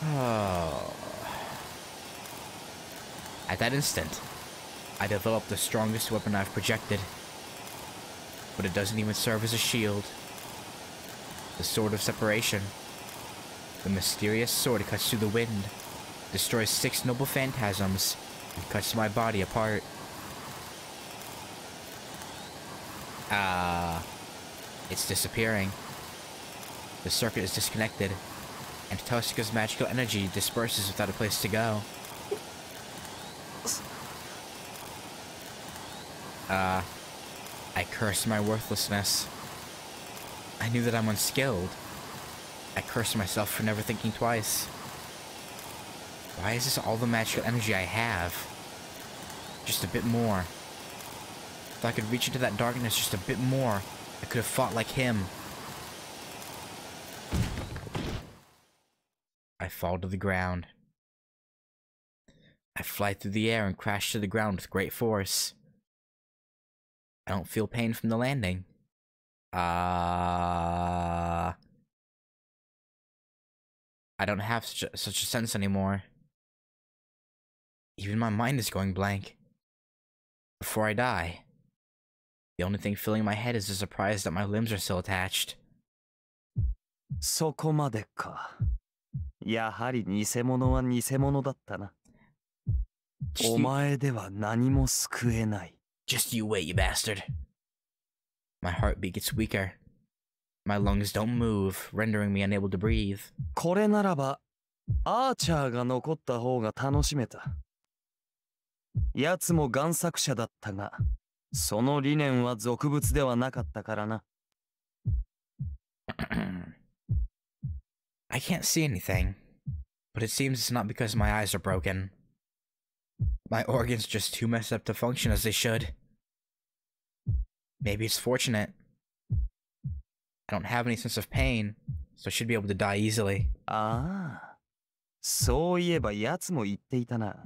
Oh. At that instant, I developed the strongest weapon I've projected. But it doesn't even serve as a shield. The Sword of Separation. The mysterious sword cuts through the wind, destroys 6 noble phantasms, and cuts my body apart. It's disappearing. The circuit is disconnected, and Toska's magical energy disperses without a place to go. I cursed my worthlessness. I knew that I'm unskilled. I cursed myself for never thinking twice. Why is this all the magical energy I have? Just a bit more. If I could reach into that darkness just a bit more, I could have fought like him. I fall to the ground. I fly through the air and crash to the ground with great force. I don't feel pain from the landing. I don't have such a sense anymore. Even my mind is going blank. Before I die, the only thing filling my head is the surprise that my limbs are still attached. そこまでか。やはり偽物は偽物だったな。お前では何も救えない。Just you wait, you bastard. My heartbeat gets weaker. My lungs don't move, rendering me unable to breathe. これならば、アーチャーが残った方が楽しめた。奴も贋作者だったが、その理念は俗物ではなかったからな。I can't see anything, but it seems it's not because my eyes are broken. My organs are just too messed up to function as they should. Maybe it's fortunate. I don't have any sense of pain, so I should be able to die easily. ああ、そういえば奴も言っていたな。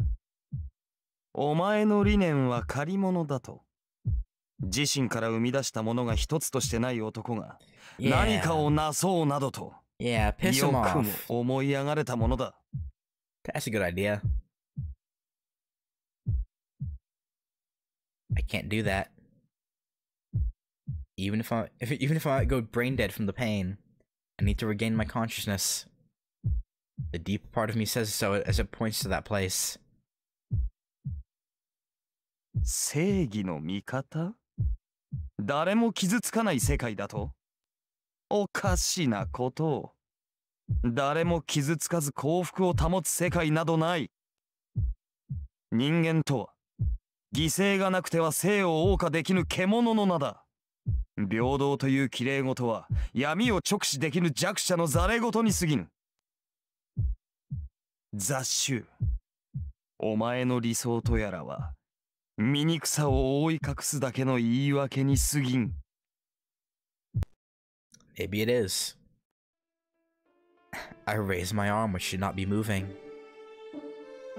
お前の理念は借り物だと。自身から生み出したものが一つとしてない男が何かをなそうなどと。Yeah, piss him off. よくも思い上がれたものだ。That's a good idea. I can't do that. Even if I go brain dead from the pain, I need to regain my consciousness. The deep part of me says so as it points to that place. 正義の味方？誰も傷つかない世界だと？おかしなことを。誰も傷つかず幸福を保つ世界などない。人間とは犠牲がなくては生を謳歌できぬ獣の名だ。平等という綺麗事は闇を直視できぬ弱者のざれ事に過ぎぬ。雑種、お前の理想とやらは醜さを覆い隠すだけの言い訳に過ぎん。Maybe it is. I raise my arm which should not be moving.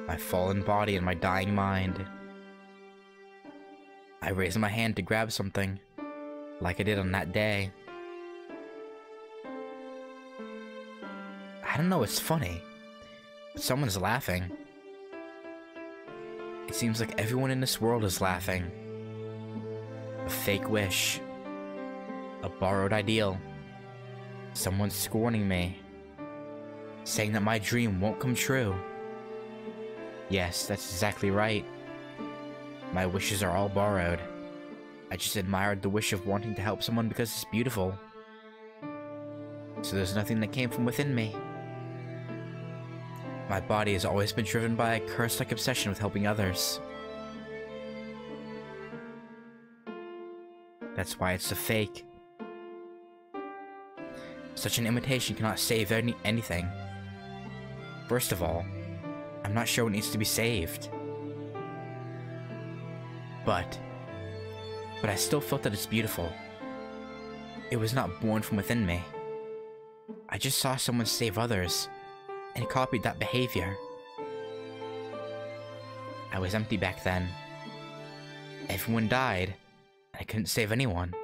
My fallen body and my dying mind. I raise my hand to grab something, like I did on that day. I don't know, it's funny, but someone's laughing. It seems like everyone in this world is laughing. A fake wish. A borrowed ideal. Someone scorning me. Saying that my dream won't come true. Yes, that's exactly right. My wishes are all borrowed. I just admired the wish of wanting to help someone because it's beautiful. So there's nothing that came from within me. My body has always been driven by a curse-like obsession with helping others. That's why it's a fake. Such an imitation cannot save anything. First of all, I'm not sure what needs to be saved. But I still felt that it's beautiful. It was not born from within me. I just saw someone save others, and copied that behavior. I was empty back then. Everyone died, and I couldn't save anyone.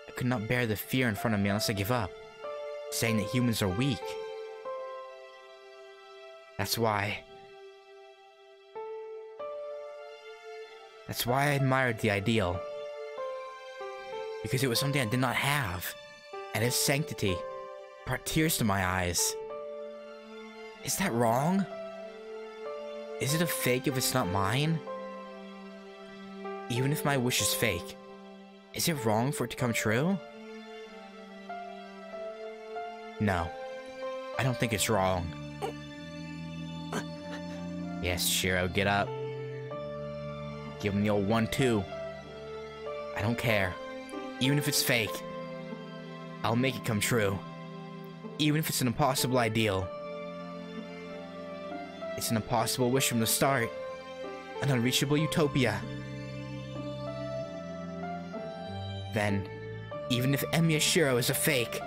I could not bear the fear in front of me unless I give up, saying that humans are weak. That's why. That's why I admired the ideal. Because it was something I did not have, and its sanctity brought tears to my eyes. Is that wrong? Is it a fake if it's not mine? Even if my wish is fake, is it wrong for it to come true? No, I don't think it's wrong. Yes, Shiro, get up. Give him the old 1-2. I don't care. Even if it's fake, I'll make it come true. Even if it's an impossible ideal. It's an impossible wish from the start. An unreachable utopia. Then, even if Emiya Shiro is a fake,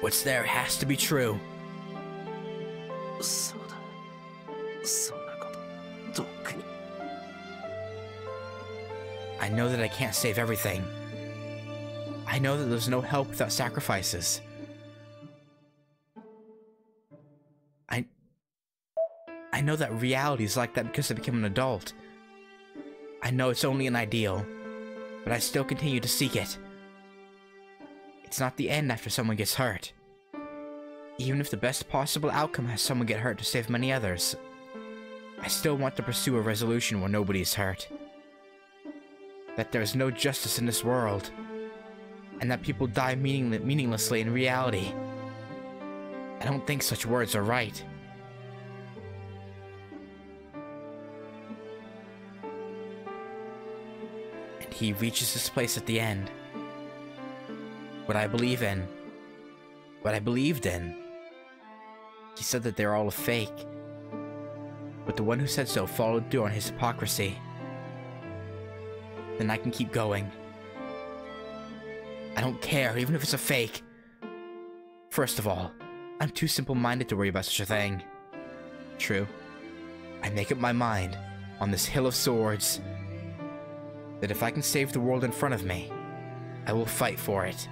what's there has to be true. I know that I can't save everything. I know that there's no help without sacrifices. I know that reality is like that because I became an adult. I know it's only an ideal, but I still continue to seek it. It's not the end after someone gets hurt. Even if the best possible outcome has someone get hurt to save many others, I still want to pursue a resolution where nobody is hurt. That there is no justice in this world, and that people die meaninglessly in reality. I don't think such words are right. And he reaches this place at the end. What I believe in. What I believed in. He said that they're all a fake. But the one who said so followed through on his hypocrisy. Then I can keep going. I don't care, even if it's a fake. First of all, I'm too simple-minded to worry about such a thing. True. I make up my mind, on this hill of swords, that if I can save the world in front of me, I will fight for it.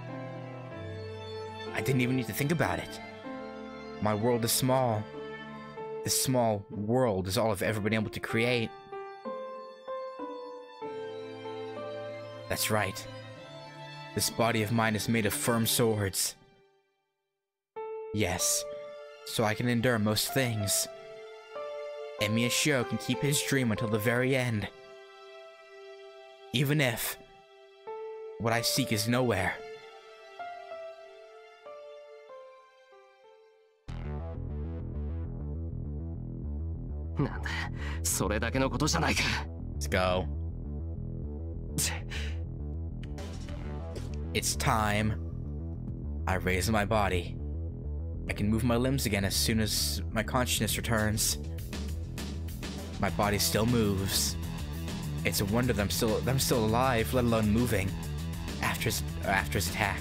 I didn't even need to think about it. My world is small. This small world is all I've ever been able to create. That's right. This body of mine is made of firm swords. Yes, so I can endure most things. Emiya Shiro can keep his dream until the very end. Even if what I seek is nowhere. Let's go. It's time. I raise my body. I can move my limbs again as soon as my consciousness returns. My body still moves. It's a wonder that I'm still alive, let alone moving after his attack.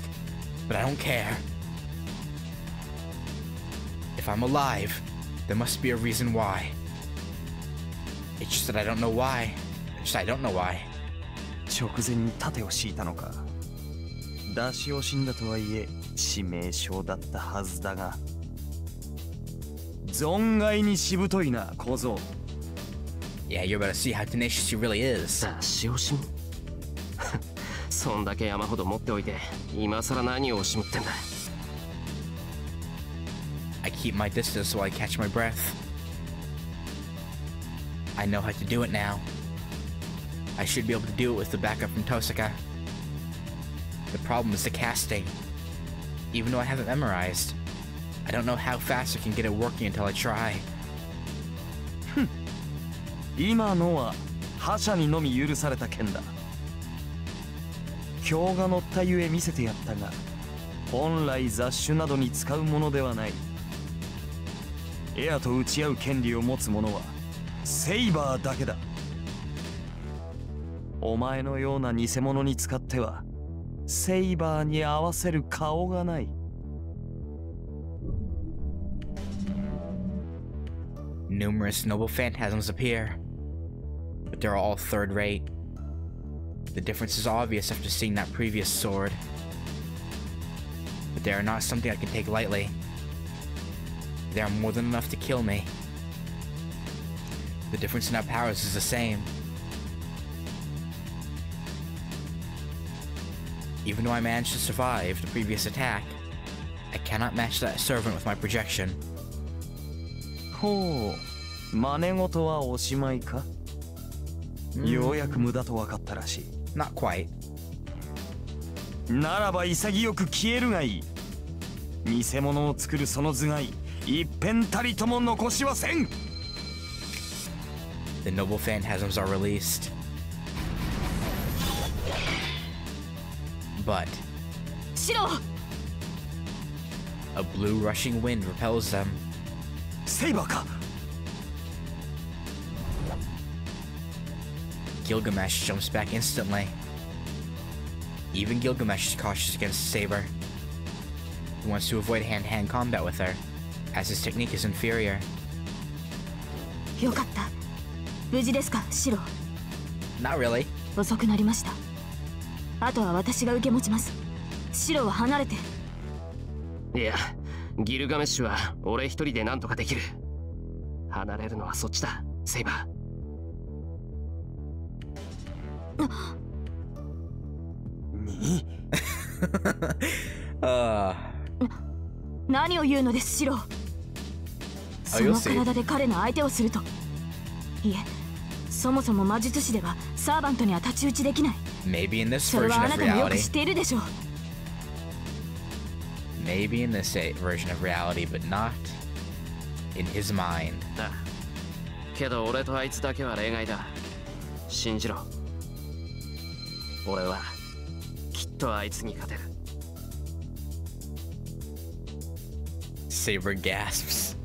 But I don't care. If I'm alive, there must be a reason why. It's just that I don't know why. I don't know why. 直前に盾を敷いたのか。出し惜しんだとはいえ致命傷だったはずだが、存外にしぶといな小僧。Yeah, you're about to see how tenacious he really is. 出し惜しみそんだけ山ほど持っておいて今さら何を惜しむってんだ。I keep my distance so I catch my breath. I know how to do it now. I should be able to do it with the backup from Tosaka. The problem is the casting. Even though I have it memorized, I don't know how fast I can get it working until I try. 今のは覇者にのみ許された剣だ。強が乗ったゆえ見せてやったが、本来雑種などに使うものではない。エアと打ち合う権利を持つ者はセイバーだけだ。お前のような偽物に使ってはセイバーに合わせる顔がない。Numerous noble phantasms appear, but they're all third-rate. The difference is obvious after seeing that previous sword, but they are not something I can take lightly. They are more than enough to kill me. The difference in our powers is the same. Even though I managed to survive the previous attack, I cannot match that servant with my projection. ほう、真似事はおしまいか、ようやく無駄と分かったらしい。 Not quite. ならば潔く消えるがいい。偽物を作るその頭蓋、一片たりとも残しはせん。 The noble phantasms are released. But シロ、 a blue rushing wind repels them. セイバーか。 Gilgamesh jumps back instantly. Even Gilgamesh is cautious against Saber. He wants to avoid hand-to-hand combat with her, as his technique is inferior. よかった。無事ですか、シロ。 Not really. 遅くなりました。あとは私が受け持ちます。シロは離れて。いや、ギルガメッシュは俺一人で何とかできる。離れるのはそっちだ、セイバー。何を言うのです、シロ。その体で彼の相手をすると。いえ、そもそも魔術師ではサーバントには太刀打ちできない。 Maybe in this それ version はあ of なたもよく reality. 知っているでしょう。 Maybe in this version of reality, but not in his mind. あ、けど俺とあいつだけは例外だ。信じろ。俺はきっとあいつに勝てる。 Saber gasps.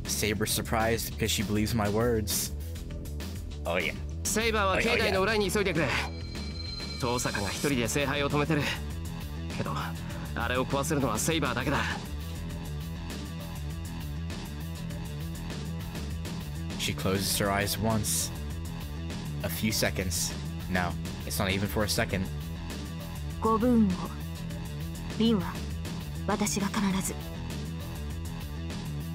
Saber surprised because she believes my words. Oh yeah. セイバーは境内の裏に急いでくれ。遠坂が一人で聖杯を止めてる。けどあれを壊せるのはセイバーだけだ。 She closes her eyes once. A few seconds. No, it's not even for a second. ご分を。リンは私が必ず。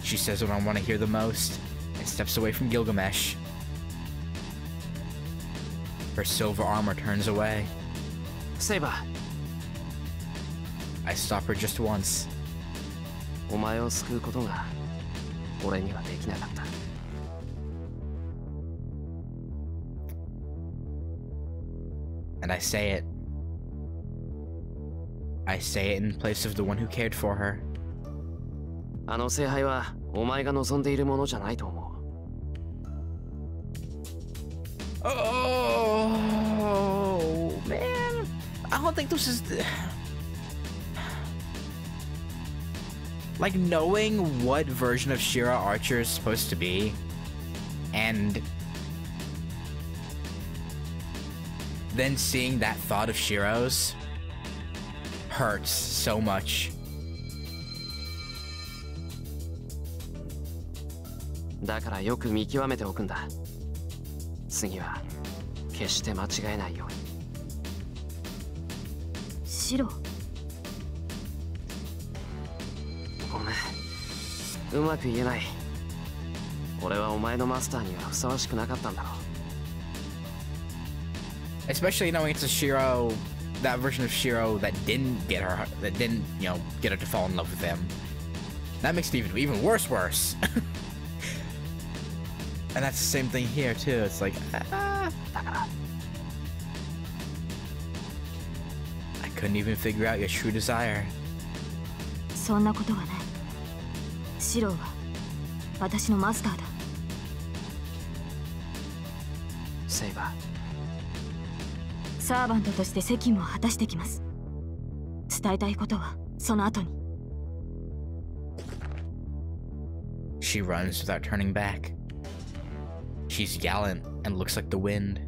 She says what I want to hear the most and steps away from Gilgamesh. Her silver armor turns away. セイバー、 I stop her just once. お前を救うことが俺にはできなかった。 And I say it. I say it in place of the one who cared for her. あの聖杯はお前が望んでいるものじゃないと思う。 Oh man, I don't think this is like knowing what version of Shira Archer is supposed to be, and then seeing that thought of Shiro's hurts so much. だからよく見極めておくんだ。次は決して間違えないように。シロ。ごめん、うまく言えない。俺はお前のマスターにはふさわしくなかったんだろう。 Especially knowing it's a Shiro, that version of Shiro that didn't get her, that didn't, you know, get her to fall in love with him. That makes it even worse. And that's the same thing here too. It's like, I couldn't even figure out your true desire. そんなことはない。シロは私のマスターだ。セイバー、サーバントとして責務を果たしてきます。伝えたいことはその後に。 She runs without turning back. She's gallant and looks like the wind.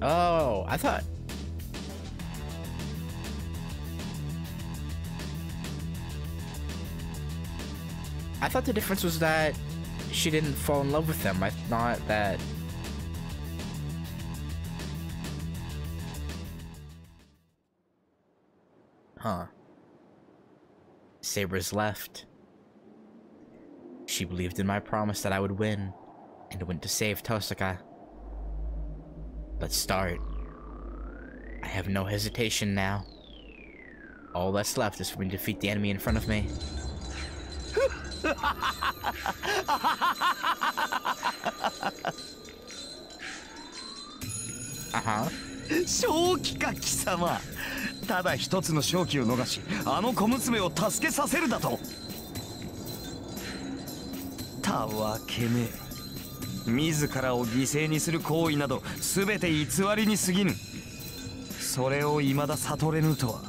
Oh, I thought the difference was that she didn't fall in love with him. I thought that Huh. Saber's left. She believed in my promise that I would win, and went to save Tosaka. Let's start. I have no hesitation now. All that's left is for me to defeat the enemy in front of me. Uh-huh. 正気か貴様。ただ一つの勝機を逃し、あの小娘を助けさせるだと。たわけめ。自らを犠牲にする行為など全て偽りに過ぎぬ。それを未だ悟れぬとは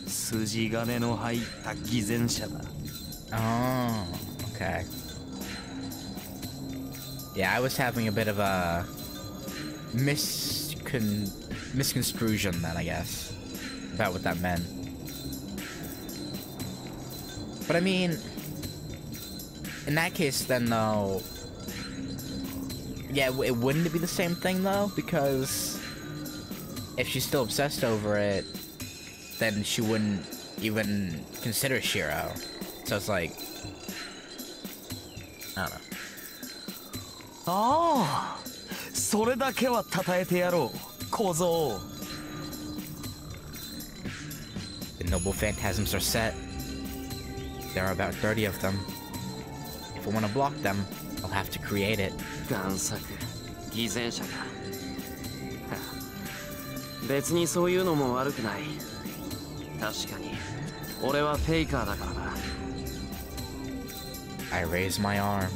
筋金の入った偽善者だ。Oh, okay. Yeah, I was having a bit of a misconstruction then, I guess, about what that meant. But I mean, in that case then though, yeah, it wouldn't be the same thing though, because if she's still obsessed over it, then she wouldn't even consider Shiro. So it's like, I don't know. ああ、それだけは称えてやろう、小僧。The noble phantasms are set. There are about 30 of them. If I want to block them, I'll have to create it. 贋作、偽善者か。別にそういうのも悪くない。確かに、俺はフェイカーだからな。I raise my arm.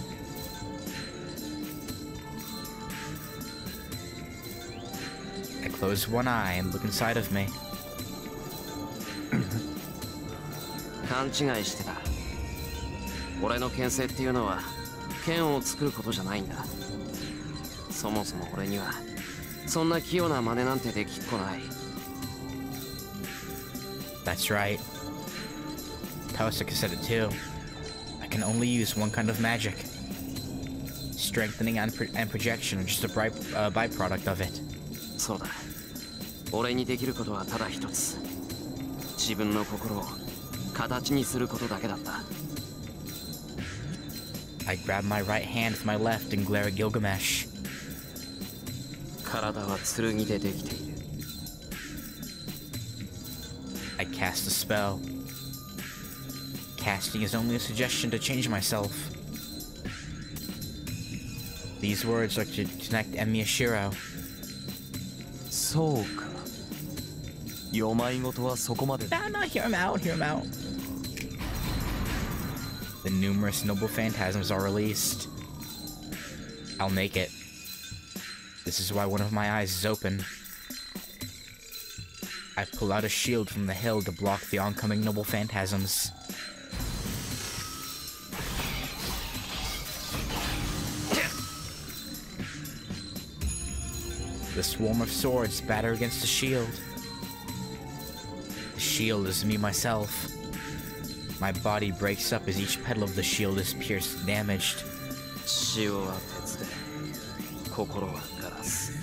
I close one eye and look inside of me. 勘違いしてた。俺の剣聖っていうのは剣を作ることじゃないんだ。そもそも俺にはそんな器用な真似なんてできっこない。That's right. Tosaka said it too. I can only use one kind of magic. Strengthening and projection are just a byproduct of it. そうだ。俺にできることはただ一つ。自分の心を形にすることだけだった。I grab my right hand with my left and glare at Gilgamesh. 体は剣でできている。I cast a spell. Casting is only a suggestion to change myself. These words are to connect Emi Ashiro. そうか。よまいごとはそこまで。No, hear him out, hear him out. The numerous noble phantasms are released. I'll make it. This is why one of my eyes is open. I pull out a shield from the hill to block the oncoming noble phantasms. The swarm of swords batter against the shield. The shield is me myself. My body breaks up as each petal of the shield is pierced and damaged. 塩は鉄で、心はガラス。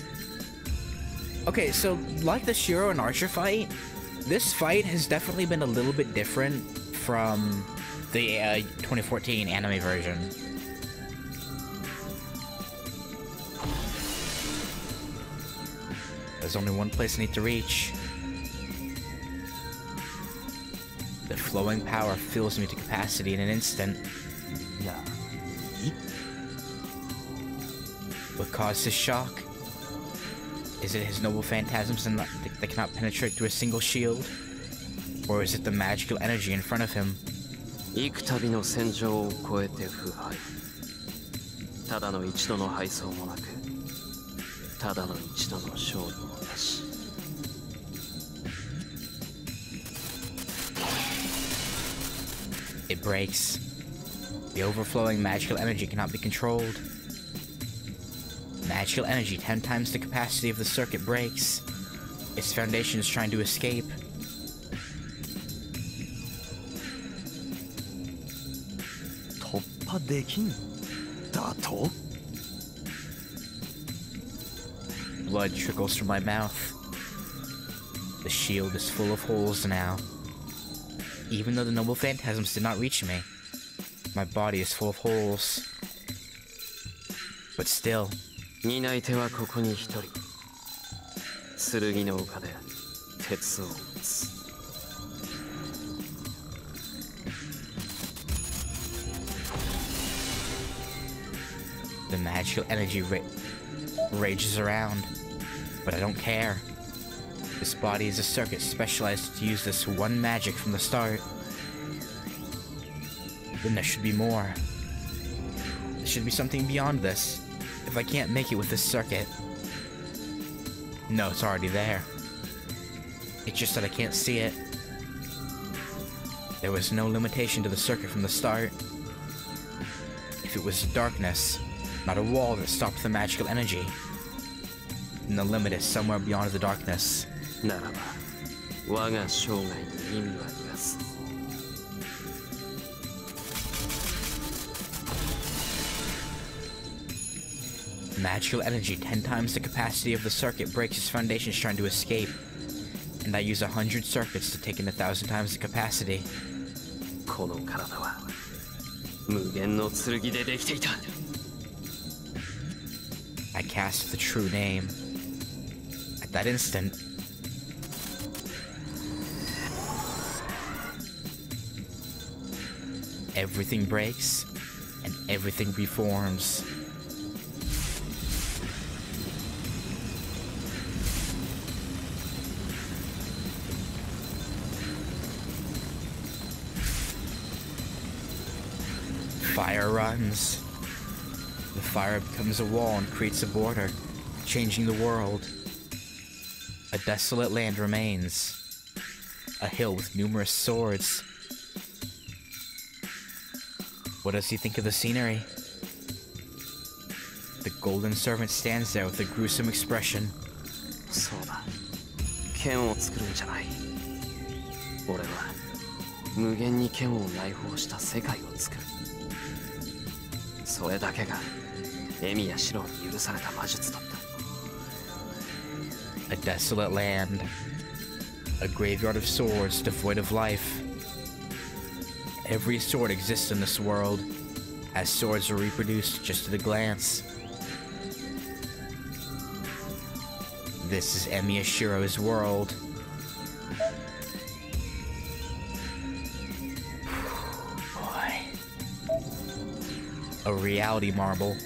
Okay, so like the Shiro and Archer fight, this fight has definitely been a little bit different from the 2014 anime version. There's only one place I need to reach. The flowing power fills me to capacity in an instant. What caused his shock? Is it his noble phantasms that cannot penetrate through a single shield? Or is it the magical energy in front of him? 幾度の戦場を越えて腐敗。ただの一度の敗走もなく、ただの一度の勝利もなし。It breaks. The overflowing magical energy cannot be controlled. Magical energy 10 times the capacity of the circuit breaks. Its foundation is trying to escape. Blood trickles from my mouth. The shield is full of holes now. Even though the noble phantasms did not reach me, my body is full of holes. But still, 担い手はここに一人。剣の丘で鉄を打つ。the magical energy rages around, but I don't care. This body is a circuit specialized to use this one magic from the start. Then there should be more. There should be something beyond this, if I can't make it with this circuit. No, it's already there. It's just that I can't see it. There was no limitation to the circuit from the start. If it was darkness, not a wall that stopped the magical energy, then the limit is somewhere beyond the darkness. ならば、我が生涯に意味はなす。Magical energy 10 times the capacity of the circuit breaks its foundations trying to escape, and I use 100 circuits to take in 1,000 times the capacity. この体は無限の剣でできていた。I cast the true name. At that instant, everything breaks and everything reforms. Fire runs. The fire becomes a wall and creates a border, changing the world. A desolate land remains. A hill with numerous swords. What does he think of the scenery? The golden servant stands there with a gruesome expression. そうだ。剣を作るんじゃない。俺は無限に剣を内包した世界を作る。それだけがエミやシロに許された魔術だった。A desolate land. A graveyard of swords devoid of life. Every sword exists in this world, as swords are reproduced just at a glance. This is Emi Ashiro's world. Boy. A reality marble.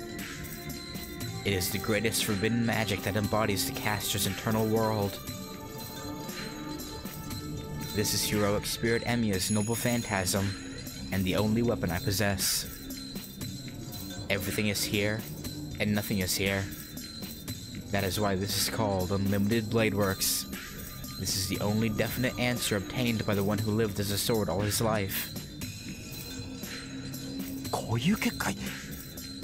It is the greatest forbidden magic that embodies the caster's internal world. This is heroic spirit Emiya's noble phantasm, and the only weapon I possess. Everything is here, and nothing is here. That is why this is called Unlimited Bladeworks. This is the only definite answer obtained by the one who lived as a sword all his life. こういう結界、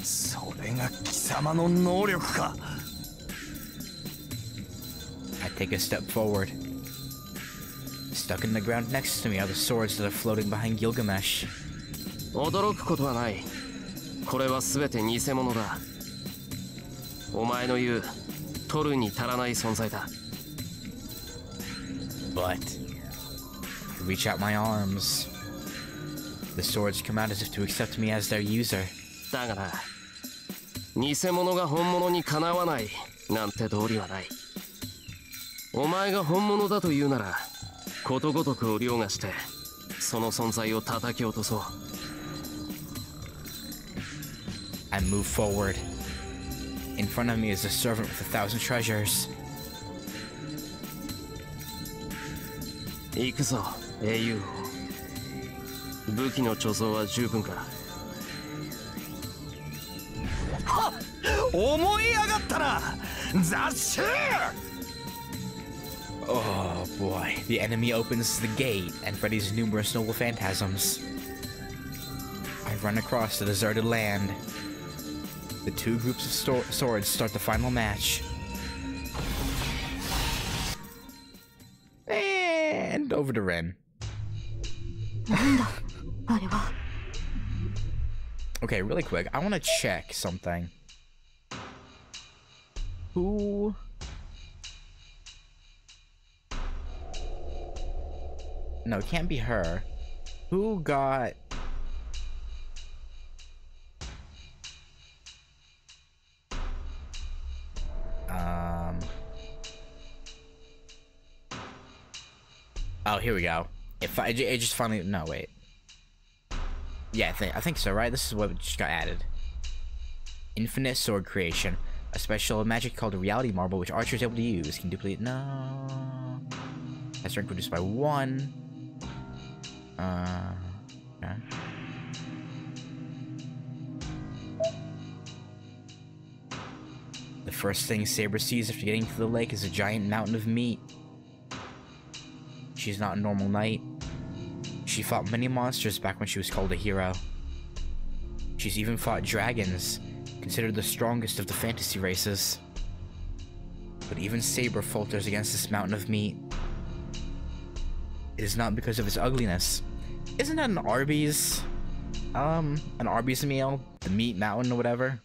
それが貴様の能力か。I take a step forward. Stuck in the ground next to me are the swords that are floating behind Gilgamesh. 驚くことはない。これは全て偽物だ。お前の言う取るに足らない存在だ。But I reach out my arms. The swords come out as if to accept me as their user. だがな、偽物が本物にかなわないなんて道理はない。お前が本物だと言うなら、ことごとくを凌駕して、その存在を叩き落とそう。I move forward. In front of me is a servant with 1,000 treasures. 行くぞ、英雄王。武器の貯蔵は十分か。はっ、思い上がったな、雑誌。Oh boy. The enemy opens the gate and Freddy's numerous noble phantasms. I run across the deserted land. The two groups of swords start the final match. And over to Ren. Okay, really quick. I want to check something. Who... No, it can't be her. Who got... Oh, here we go. It just finally... No, wait. Yeah, I think so, right? This is what just got added. Infinite sword creation. A special magic called a reality marble, which archers are able to use. Can duplicate... No... That's rank reduced by 1. Okay. The first thing Saber sees after getting to the lake is a giant mountain of meat. She's not a normal knight. She fought many monsters back when she was called a hero. She's even fought dragons, considered the strongest of the fantasy races. But even Saber falters against this mountain of meat. It is not because of its ugliness. Isn't that an Arby's meal? The meat mountain or whatever?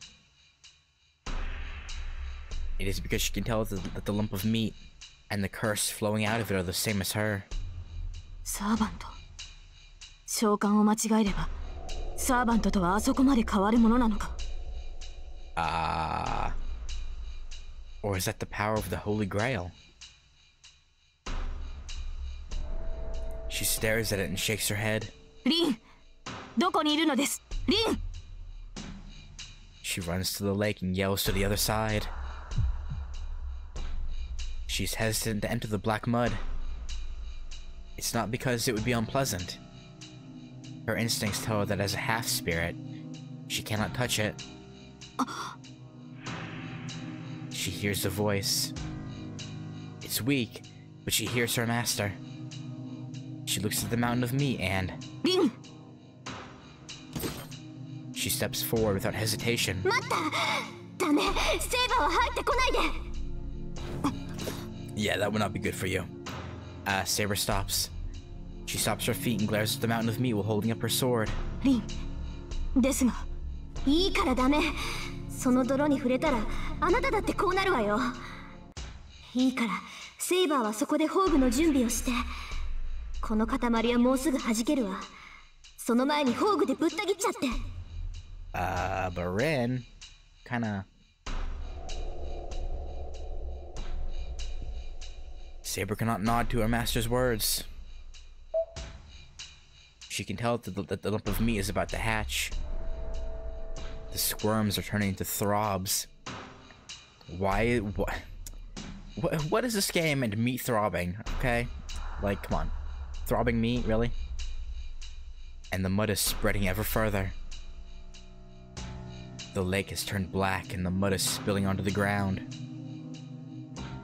It is because she can tell that the lump of meat and the curse flowing out of it are the same as her. Servant. 召喚を間違えれば、サーバントとはあそこまで変わるものなのか。Or is that the power of the Holy Grail? She stares at it and shakes her head. リン、どこにいるのです、リン。She runs to the lake and yells to the other side. She's hesitant to enter the black mud. It's not because it would be unpleasant. Her instincts tell her that as a half-spirit, she cannot touch it. She hears the voice. It's weak, but she hears her master. She looks at the mountain of meat and... Rin! She steps forward without hesitation. Yeah, that would not be good for you. Saber stops. She stops her feet and glares at the mountain of meat while holding up her sword. Rin, ですが、いいからダメ。その泥に触れたら、あなただってこうなるわよ。いいから、セイバーはそこで宝具の準備をして。この塊はもうすぐ弾けるわ。その前に宝具でぶった切っちゃって。But Rin, kinda... Saber cannot nod to her master's words. She can tell that the lump of meat is about to hatch. The squirms are turning into throbs. Why? What is this game and meat throbbing? Okay, like come on, throbbing meat, really? And the mud is spreading ever further. The lake has turned black and the mud is spilling onto the ground.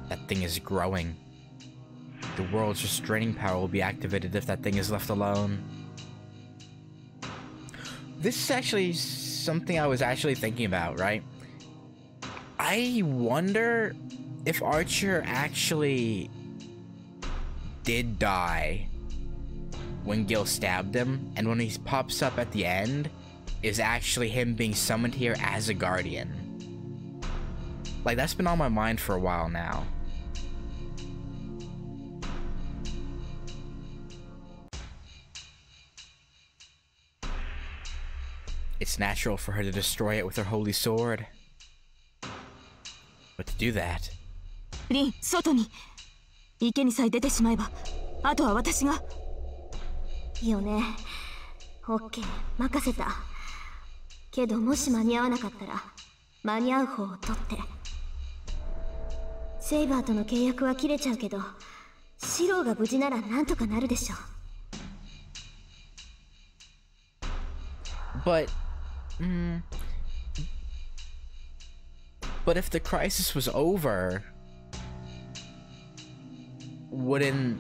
That thing is growing. The world's restraining power will be activated if that thing is left alone. This is actually something I was actually thinking about, right? I wonder if Archer actually did die when Gil stabbed him, and when he pops up at the end, is actually him being summoned here as a guardian. Like, that's been on my mind for a while now. It's natural for her to destroy it with her holy sword. But to do that... Rin, 外に。池にさえ出てしまえば、あとは私が。いいよね。オッケー、任せた。けどもし間に合わなかったら、間に合う方を取って。セイバーとの契約は切れちゃうけど、シローが無事ならなんとかなるでしょ。But if the crisis was over, wouldn't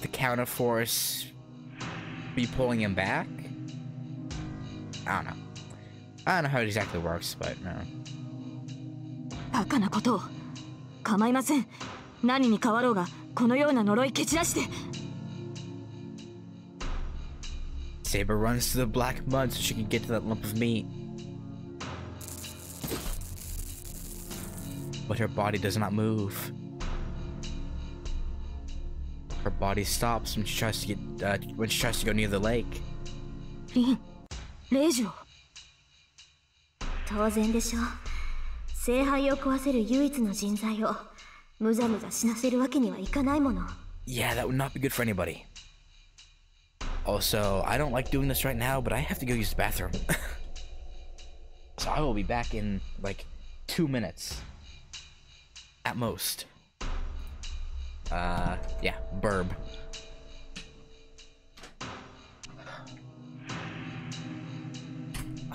the counterforce be pulling him back? I don't know. I don't know how it exactly works, but no. バカなことを。構いません。何に変わろうが、このような呪い蹴散らして。Saber runs to the black mud so she can get to that lump of meat. But her body does not move. Her body stops when she tries to go near the lake. リン、令嬢。当然でしょう。聖杯を壊せる唯一の人材をむざむざ死なせるわけにはいかないもの。Yeah, that would not be good for anybody. Also, I don't like doing this right now, but I have to go use the bathroom. So I will be back in like 2 minutes. At most. Yeah, burb.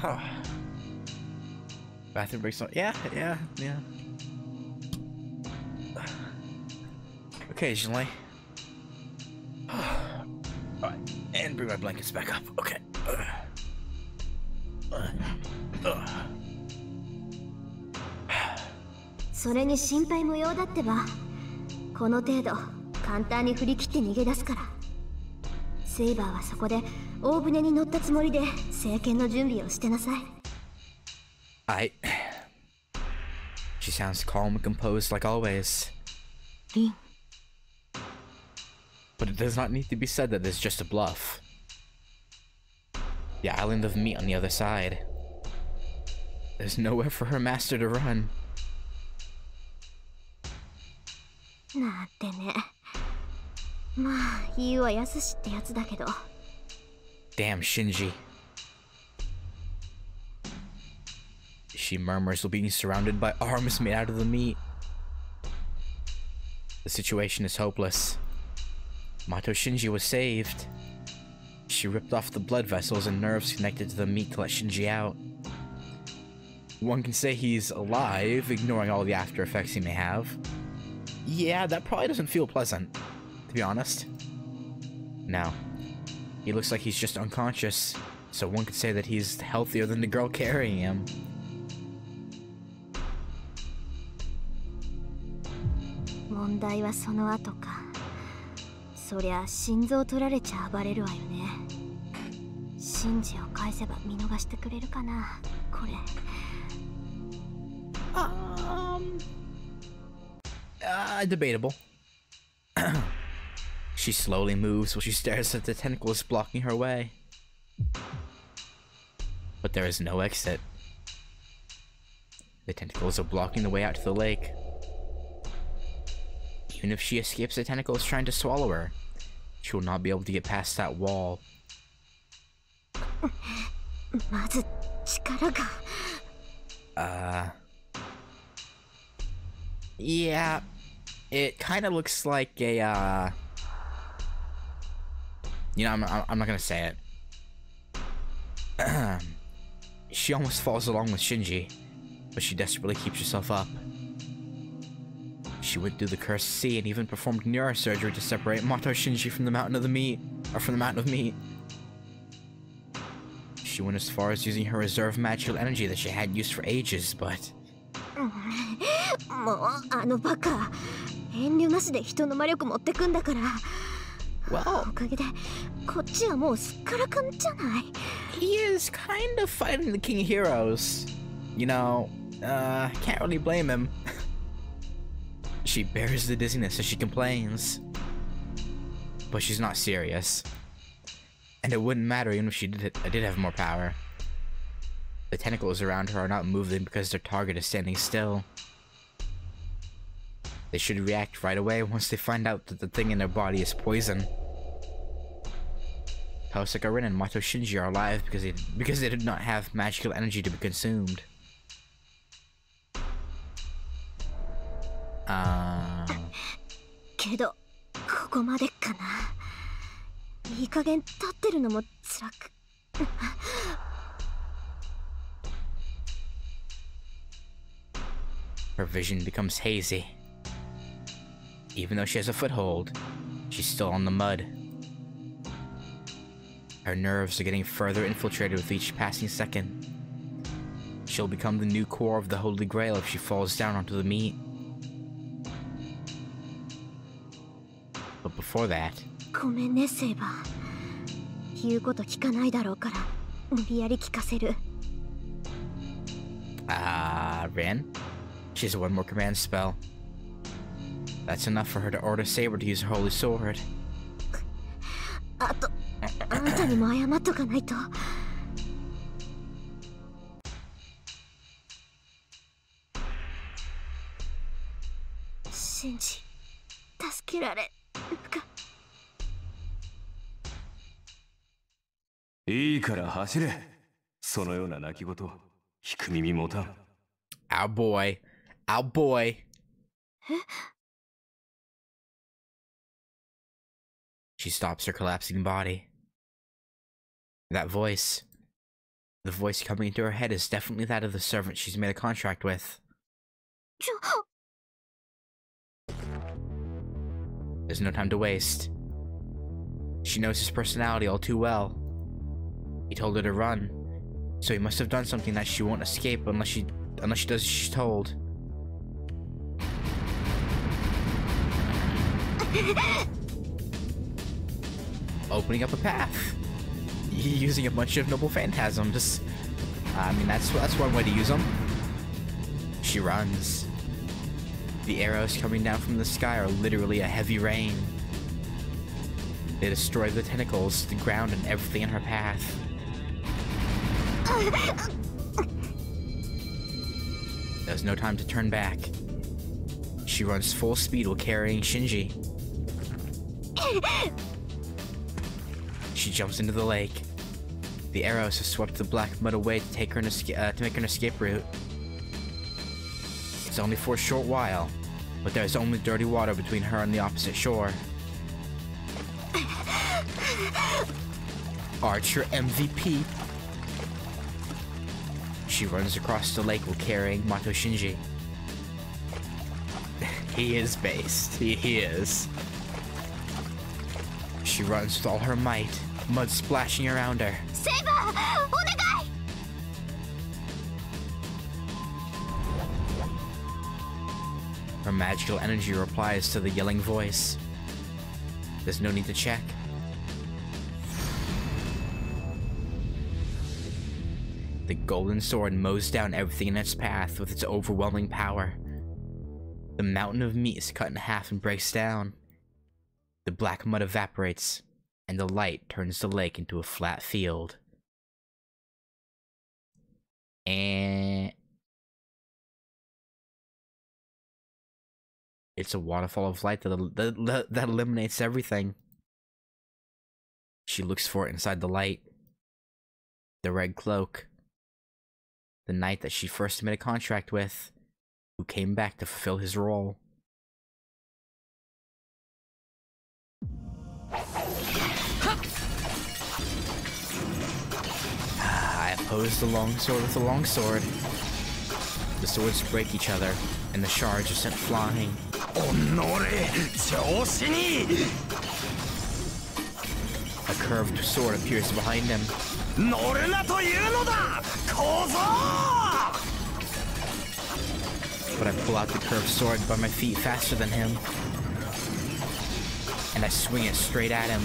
Oh. Bathroom breaks on. Yeah. Occasionally. Alright, and bring my blankets back up. Okay. それに心配無用だってば。この程度簡単に振り切って逃げ出すから。セイバーはそこで大船に乗ったつもりで聖剣の準備をしてなさい。Alright. She sounds calm and composed like always. リン。But it does not need to be said that it's just a bluff. The island of meat on the other side. There's nowhere for her master to run. なんてね。まあ、言うはやすしってやつだけど。Damn Shinji. She murmurs while being surrounded by arms made out of the meat. The situation is hopeless. Mato Shinji was saved. She ripped off the blood vessels and nerves connected to the meat to let Shinji out. One can say he's alive, ignoring all the after effects he may have. Yeah, that probably doesn't feel pleasant, to be honest. No. He looks like he's just unconscious, so one could say that he's healthier than the girl carrying him. 問題はその後か。そりゃ心臓取られちゃ暴れるわよね。シンジを返せば見逃してくれるかな、これ。Debatable. She slowly moves while she stares at the tentacles blocking her way. But there is no exit. The tentacles are blocking the way out to the lake. Even if she escapes the tentacles trying to swallow her, she will not be able to get past that wall. まず力が。Yeah, it kind of looks like a, you know, I'm not gonna say it. She almost falls along with Shinji, but she desperately keeps herself up. She went through the cursed sea and even performed neurosurgery to separate Mato Shinji from the mountain of meat. She went as far as using her reserve magical energy that she hadn't used for ages, but... もうあのバカ、遠慮なしで人の魔力持ってくんだから。Well, おかげでこっちはもうすっからかんじゃない。he is kind of fighting the king of heroes. You know, can't really blame him. She bears the dizziness as she complains. But she's not serious. And it wouldn't matter even if she did have more power. The tentacles around her are not moving because their target is standing still. They should react right away once they find out that the thing in their body is poison. Taosaka Rin and Mato Shinji are alive because they did not have magical energy to be consumed. けどここまでかな。いい加減立ってるのも辛く。Her vision becomes hazy. Even though she has a foothold, she's still on the mud. Her nerves are getting further infiltrated with each passing second. She'll become the new core of the Holy Grail if she falls down onto the meat. But before that... ごめんね、セイバー。言うこと聞かないだろうから、無理やり聞かせる。Rin? She has one more command spell. That's enough for her to order Saber to use her holy sword. にも謝っとかないと。シンジ、助けられるか。いいから走れ。そのような泣き言、聞く耳持たん。Our boy. Our boy. She stops her collapsing body. That voice. The voice coming into her head is definitely that of the servant she's made a contract with. There's no time to waste. She knows his personality all too well. He told her to run, so he must have done something that she won't escape unless she does as she's told. Opening up a path. Using a bunch of noble phantasms. I mean, that's one way to use them. She runs. The arrows coming down from the sky are literally a heavy rain. They destroy the tentacles, the ground, and everything in her path. There's no time to turn back. She runs full speed while carrying Shinji. She jumps into the lake. The arrows have swept the black mud away to make her an escape route. It's only for a short while, but there's only dirty water between her and the opposite shore. Archer MVP. She runs across the lake while carrying Mato Shinji. He is based. He is. She runs with all her might, mud splashing around her. Saber! Onegai! Her magical energy replies to the yelling voice. There's no need to check. The golden sword mows down everything in its path with its overwhelming power. The mountain of meat is cut in half and breaks down. The black mud evaporates, and the light turns the lake into a flat field. And it's a waterfall of light that eliminates everything. She looks for it inside the light. The red cloak. The knight that she first made a contract with, who came back to fulfill his role. I oppose the longsword with the longsword. The swords break each other, and the shards are sent flying. A curved sword appears behind him. But I pull out the curved sword by my feet faster than him. And I swing it straight at him.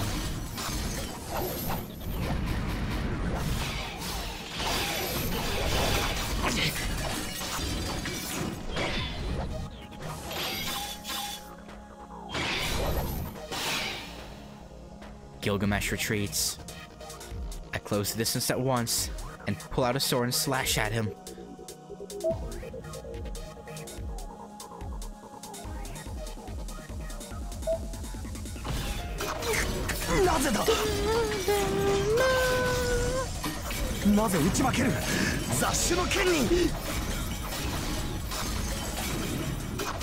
Gilgamesh retreats. I close the distance at once and pull out a sword and slash at him.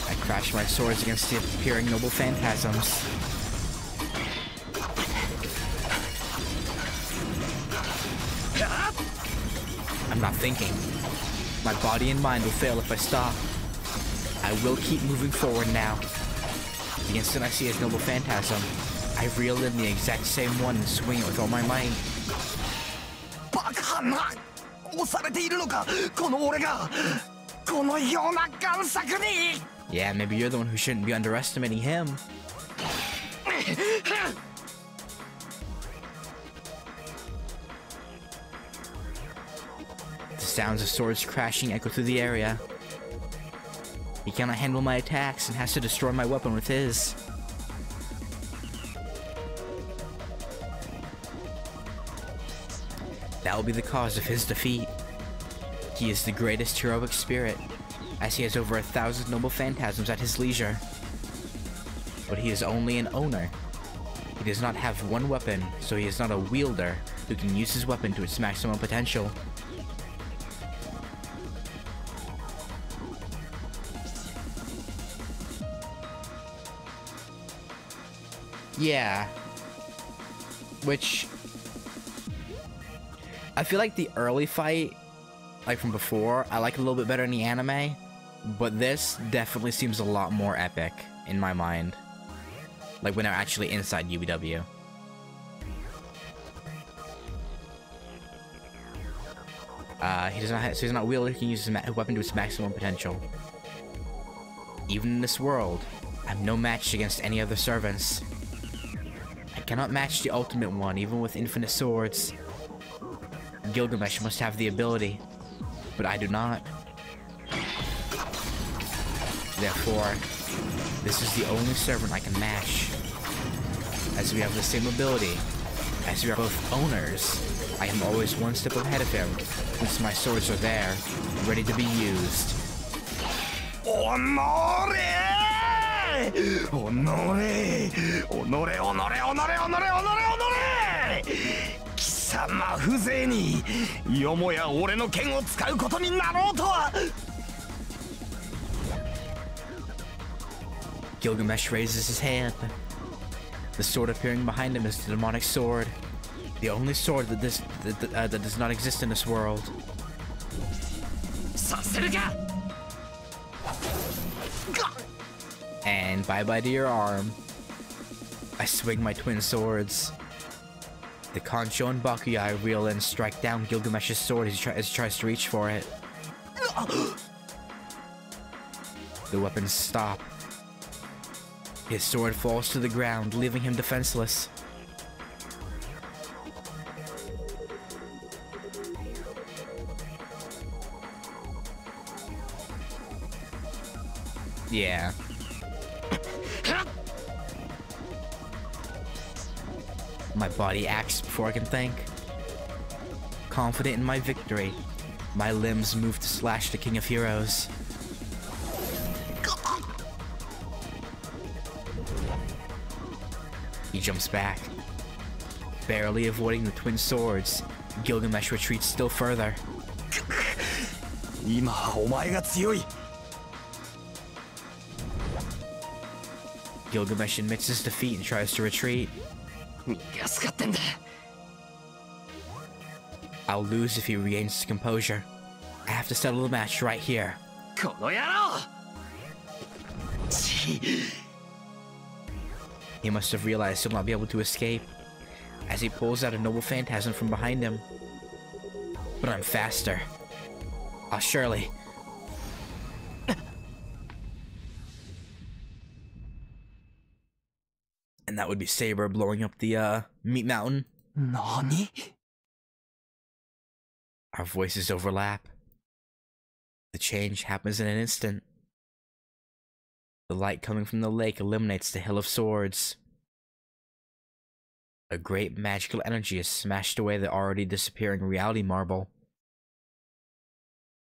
I crash my swords against the appearing noble phantasms. I'm not thinking. My body and mind will fail if I stop. I will keep moving forward now. The instant I see his noble phantasm, I reel in the exact same one and swing it with all my might. Yeah, maybe you're the one who shouldn't be underestimating him. The sounds of swords crashing echo through the area. He cannot handle my attacks and has to destroy my weapon with his. That will be the cause of his defeat. He is the greatest heroic spirit, as he has over 1,000 noble phantasms at his leisure. But he is only an owner. He does not have one weapon, so he is not a wielder who can use his weapon to its maximum potential. Yeah. Which... I feel like the early fight, like from before, I like a little bit better in the anime, but this definitely seems a lot more epic in my mind. Like when they're actually inside UBW. He does not have, so he's not a wielder who can use his weapon to its maximum potential. Even in this world, I'm no match against any other servants. I cannot match the ultimate one, even with infinite swords. Gilgamesh must have the ability, but I do not. Therefore, this is the only servant I can match. As we have the same ability, as we are both owners, I am always one step ahead of him, since my swords are there, ready to be used. Honore! Gilgamesh raises his hand. The sword appearing behind him is the demonic sword. The only sword that does not exist in this world. And bye-bye to your arm. I swing my twin swords. The Concho and Bakuyai reel and strike down Gilgamesh's sword as he tries to reach for it. The weapons stop. His sword falls to the ground, leaving him defenseless. Yeah. My body acts before I can think. Confident in my victory, my limbs move to slash the King of Heroes. He jumps back. Barely avoiding the twin swords, Gilgamesh retreats still further. Gilgamesh admits his defeat and tries to retreat. I'll lose if he regains his composure. I have to settle the match right here. He must have realized he'll not be able to escape, as he pulls out a noble phantasm from behind him. But I'm faster. I'll surely... And that would be Saber blowing up the, meat mountain. Nani? Our voices overlap. The change happens in an instant. The light coming from the lake illuminates the Hill of Swords. A great magical energy has smashed away the already disappearing reality marble.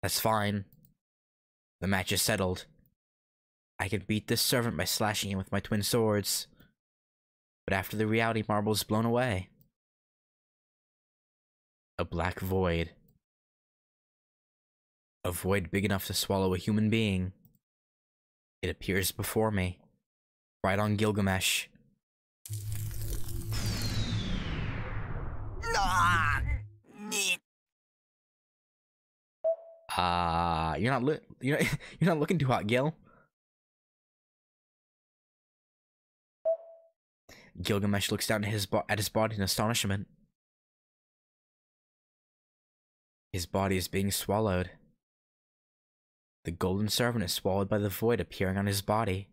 That's fine. The match is settled. I can beat this servant by slashing him with my twin swords. But after the reality marble is blown away, a black void. A void big enough to swallow a human being. It appears before me, right on Gilgamesh. You're not looking too hot, Gil. Gilgamesh looks down at his body in astonishment. His body is being swallowed. The golden servant is swallowed by the void appearing on his body.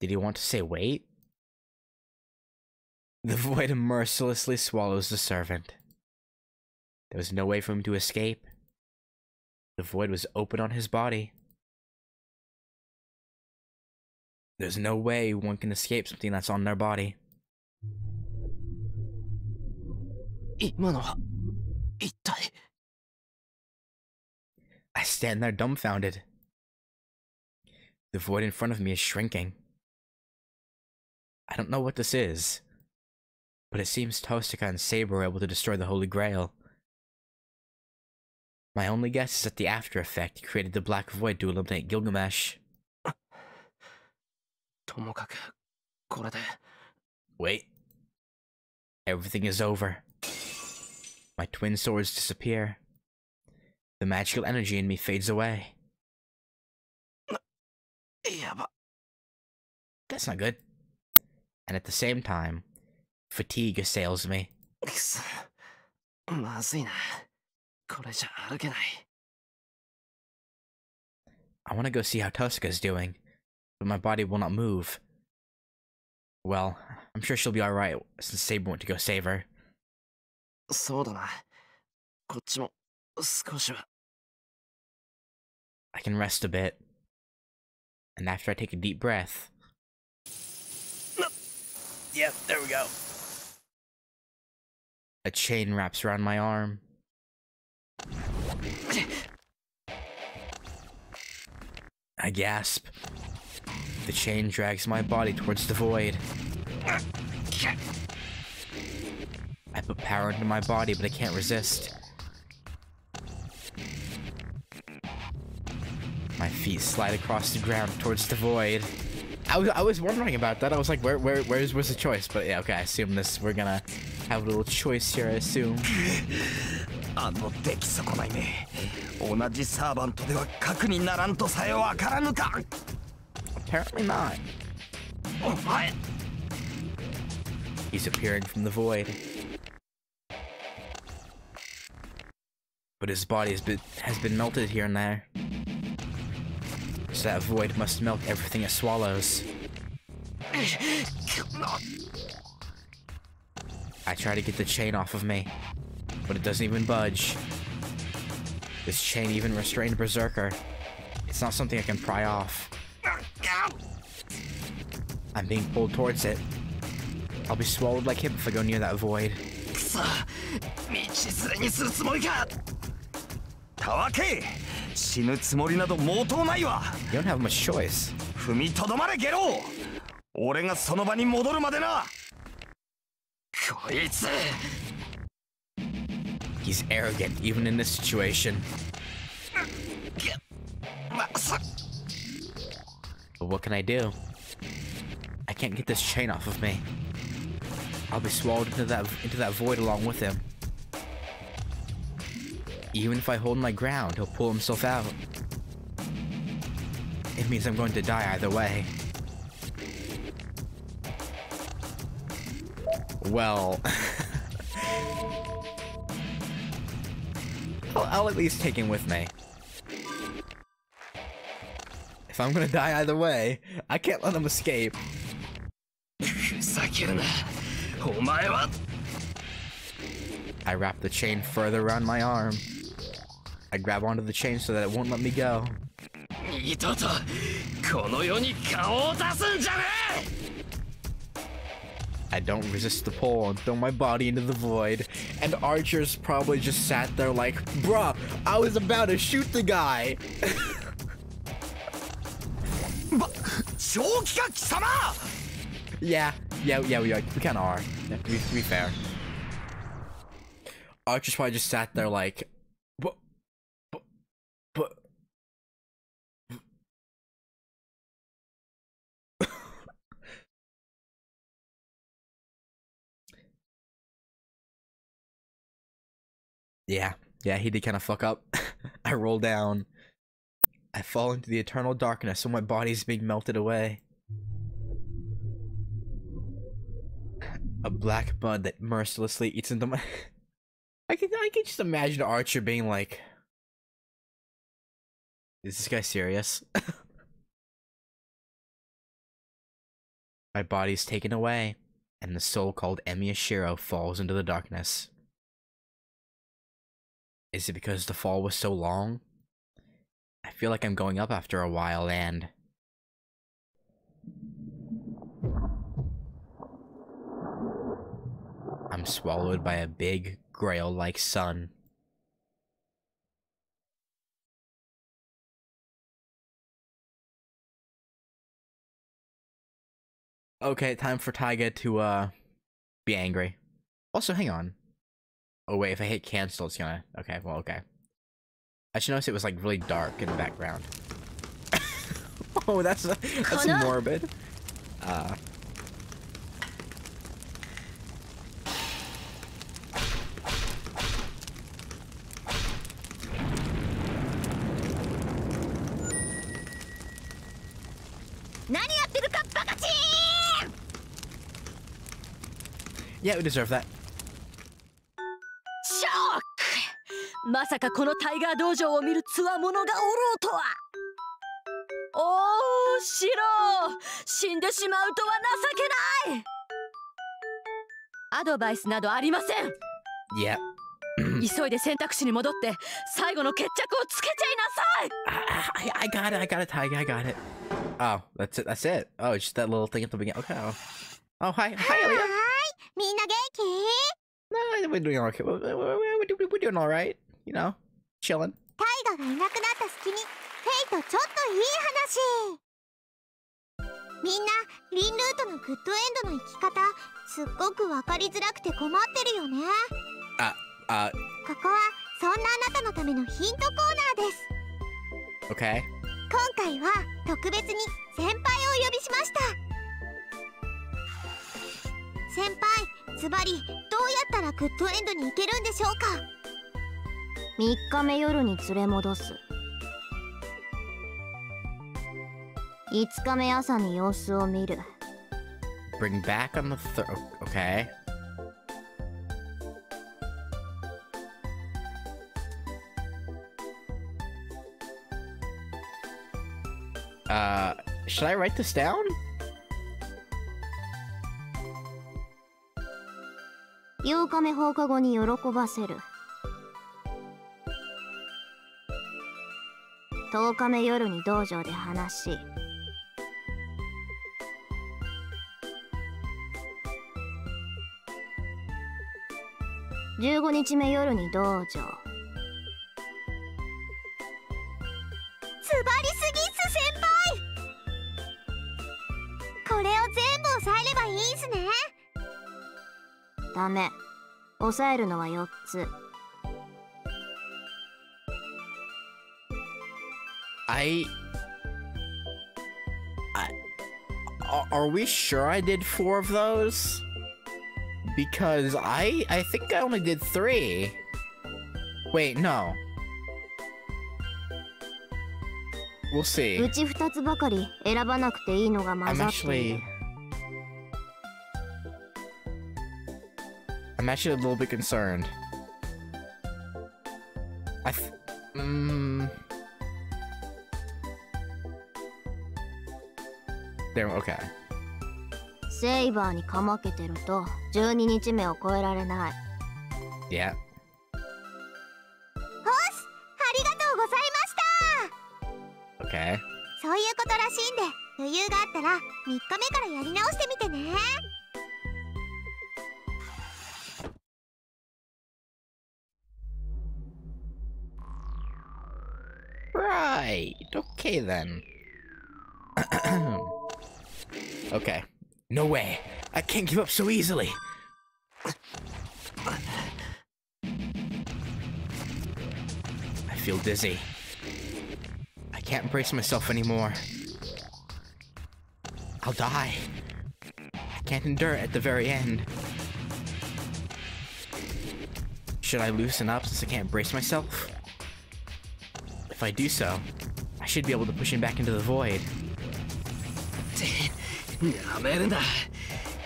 Did he want to say wait? The void mercilessly swallows the servant. There was no way for him to escape. The void was open on his body, There's no way one can escape something that's on their body. 今のは一体 I stand there dumbfounded. The void in front of me is shrinking. I don't know what this is, but it seems Tosaka and Saber were able to destroy the Holy Grail. My only guess is that the after effect created the Black Void to eliminate Gilgamesh. ともかくこれで Wait. Everything is over. My twin swords disappear. The magical energy in me fades away. やば That's not good. And at the same time, fatigue assails me. くそまずいなこれじゃ歩けない I want to go see how Tosaka's doing, but my body will not move. Well, I'm sure she'll be alright since Saber went to go save her. そうだなこっちも少しは I can rest a bit. And after I take a deep breath... Yep, there we go. A chain wraps around my arm. I gasp. The chain drags my body towards the void. I put power into my body, but I can't resist. My feet slide across the ground towards the void. I was wondering about that. I was like, where's the choice? But yeah, okay, I assume we're gonna have a little choice here, I assume. あの出来損ないめ同じサーバントでは核にならんとさえわからぬか Apparently not. お前 He's appearing from the void. But his body has been melted here and there. So that void must melt everything it swallows. I try to get the chain off of me, but it doesn't even budge. This chain even restrained Berserker. It's not something I can pry off. I'm being pulled towards it. I'll be swallowed like him if I go near that void. くそ道連れにするつもりかたわけ死ぬつもりなど毛頭ないわ You don't have much choice. 踏みとどまれゲロ俺がその場に戻るまでなこいつ He's arrogant, even in this situation. まさ But what can I do? I can't get this chain off of me. I'll be swallowed into that void along with him. Even if I hold my ground, he'll pull himself out. It means I'm going to die either way. Well... I'll at least take him with me. If I'm gonna die either way, I can't let him escape. ふざけるなお前は I wrap the chain further around my arm. I grab onto the chain so that it won't let me go. 二度とこの世に顔を出すんじゃね I don't resist the pull and throw my body into the void. And Archer's probably just sat there like, bruh, I was about to shoot the guy. 正気か貴様 Yeah, we kinda are. Yeah, to be fair. Archer's probably just sat there like, but. Yeah, he did kind of fuck up. I roll down. I fall into the eternal darkness, so my body's being melted away. A black mud that mercilessly eats into my... I can just imagine Archer being like... Is this guy serious? My body's taken away, and the soul called Emiyashiro falls into the darkness. Is it because the fall was so long? I feel like I'm going up after a while, and... I'm swallowed by a big, grail-like sun. Okay, time for Taiga to, be angry. Also, hang on. Oh wait, if I hit cancel, it's gonna... Okay, well, okay. I should notice it was, like, really dark in the background. Oh, that's morbid. Yeah, we deserve that. ショック。まさかこのタイガー道場を見る強者がおろうとは。おー、シロー、死んでしまうとは情けない。アドバイスなどありません。Yeah. 急いで選択肢に戻って最後の決着をつけちゃいなさい。I got it, Tiger, I got it. Oh, that's it. Oh, it's just that little thing at the beginning. Okay. Oh, hi, Leah. みんな元気？ No, we're doing okay. We're doing all right. You know, chilling. タイガがいなくなった隙にフェイとちょっといい話。みんなリンルートのグッドエンドの生き方すっごく分かりづらくて困ってるよね。ここはそんなあなたのためのヒントコーナーです。 Okay. 今回は特別に先輩をお呼びしました。先輩、ズバリどうやったらグッドエンドに行けるんでしょうか。3日目夜に連れ戻す。5日目朝に様子を見る。 Bring back on the third. Okay. Should I write this down? 8日目放課後に喜ばせる。10日目夜に道場で話し。15日目夜に道場。ズバリすぎっす先輩。これを全部押さえればいいんすね。ダメ。押さえるのは4つ。Are we sure I did 4 of those? Because I think I only did 3. Wait, no. We'll see. うち2つばかり選ばなくていいのが混ざっている。I'm actually a little bit concerned. There, okay. セイバーにかまけてると12日目を超えられない。Yeah. ほし、ありがとうございました。 Okay. そういうことらしいんで、余裕があったら3日目からやり直してみてね。Right. Okay then. Okay. No way. I can't give up so easily. I feel dizzy. I can't brace myself anymore. I'll die. I can't endure it at the very end. Should I loosen up since I can't brace myself? If I do so, I should be able to push him back into the void. なめるな。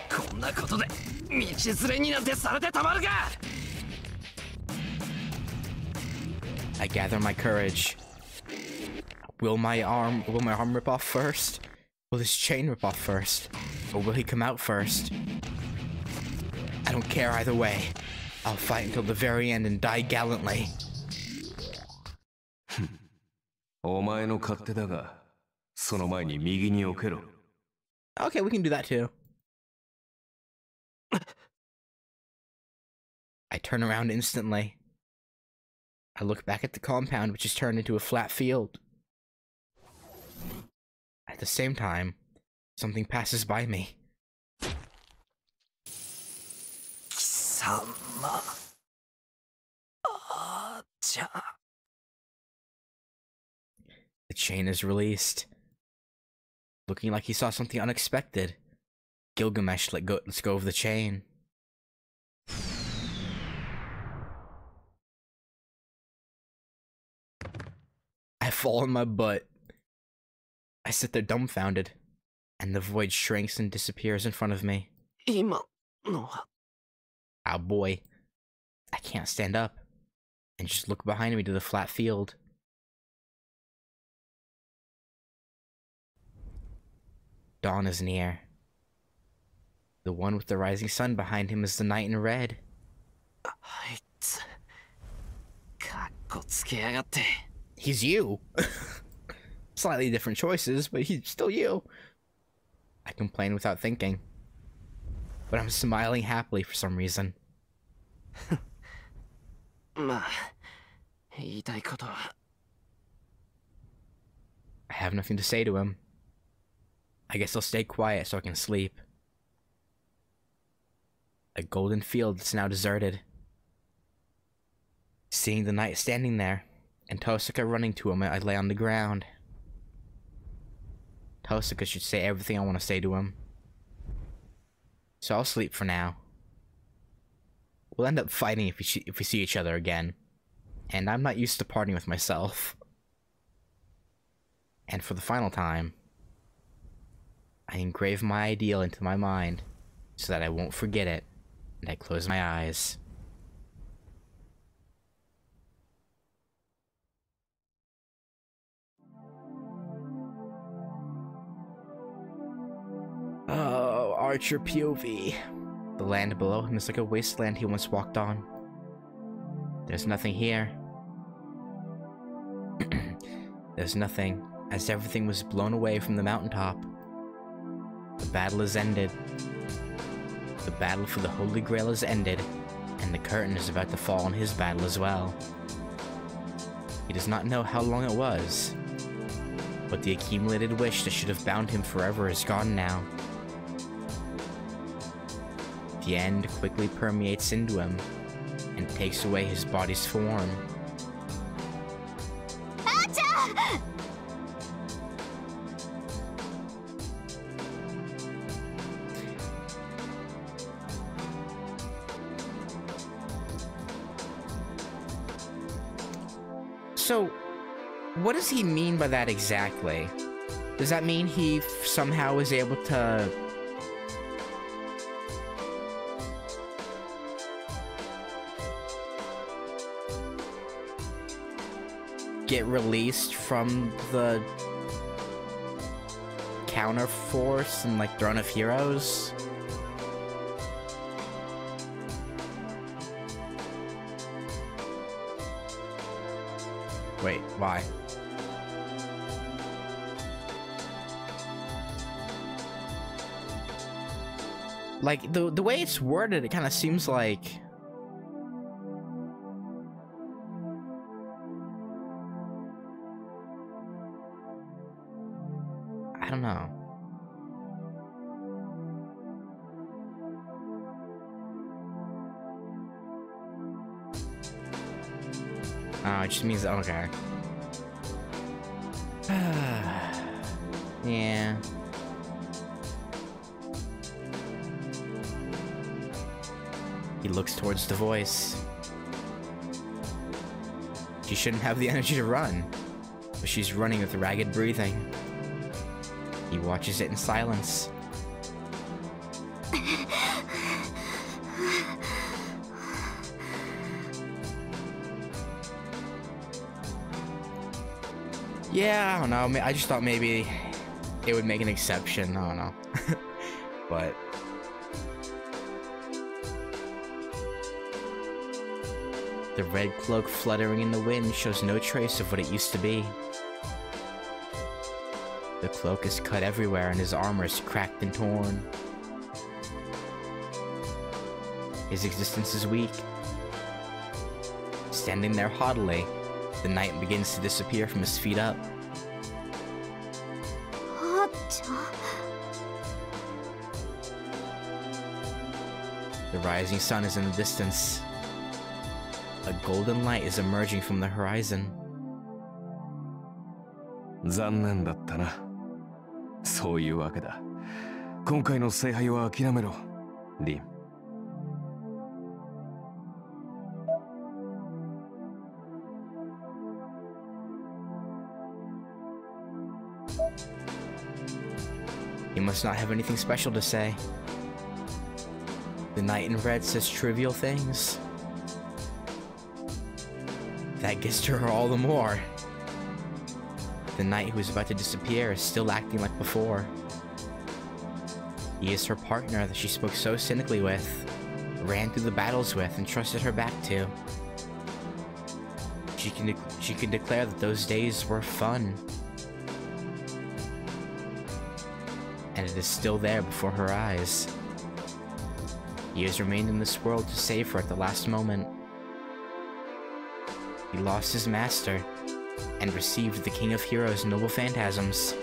こんなことで道連れになんてされてたまるか。I gather my courage. Will my arm rip off first? Will his chain rip off first? Or will he come out first? I don't care either way. I'll fight until the very end and die gallantly. お前の勝手だが、その前に右に置けろ。Okay, we can do that too. I turn around instantly. I look back at the compound, which is turned into a flat field. At the same time, something passes by me. 貴様。あーちゃん。 The chain is released. Looking like he saw something unexpected, Gilgamesh lets go of the chain. I fall on my butt. I sit there dumbfounded, and the void shrinks and disappears in front of me. 今のは Oh boy. I can't stand up, and just look behind me to the flat field. Dawn is near. The one with the rising sun behind him is the knight in red. あいつかっこつけやがって He's you. Slightly different choices, but he's still you. I complain without thinking. But I'm smiling happily for some reason. まあ言いたいことは I have nothing to say to him. I guess I'll stay quiet so I can sleep. A golden field that's now deserted. Seeing the knight standing there, and Tosaka running to him, I lay on the ground. Tosaka should say everything I want to say to him. So I'll sleep for now. We'll end up fighting if we see each other again. And I'm not used to partying with myself. And for the final time, I engrave my ideal into my mind so that I won't forget it, and I close my eyes. Oh, Archer POV. The land below him is like a wasteland he once walked on. There's nothing here. There's nothing, as everything was blown away from the mountaintop. The battle is ended. The battle for the Holy Grail is ended, and the curtain is about to fall on his battle as well. He does not know how long it was, but the accumulated wish that should have bound him forever is gone now. The end quickly permeates into him, and takes away his body's form. So, what does he mean by that exactly? Does that mean he somehow was able to... get released from the counter force and like Throne of Heroes? Wait, why? Like, the way it's worded, it kind of seems like... I don't know. Oh, it just means, okay. Yeah. He looks towards the voice. She shouldn't have the energy to run, but she's running with ragged breathing. He watches it in silence. Yeah, I don't know. I just thought maybe it would make an exception. I don't know. But... the red cloak fluttering in the wind shows no trace of what it used to be. The cloak is cut everywhere and his armor is cracked and torn. His existence is weak, Standing there haughtily, the knight begins to disappear from his feet up. あっちゃ The rising sun is in the distance. A golden light is emerging from the horizon. 残念だったな。そういうわけだ。今回の聖杯は諦めろ、リン。He must not have anything special to say. The knight in red says trivial things. That gets to her all the more. The knight who is about to disappear is still acting like before. He is her partner that she spoke so cynically with, ran through the battles with, and trusted her back to. She can declare that those days were fun. And it is still there before her eyes. He has remained in this world to save her at the last moment. He lost his master, and received the King of Heroes' noble phantasms.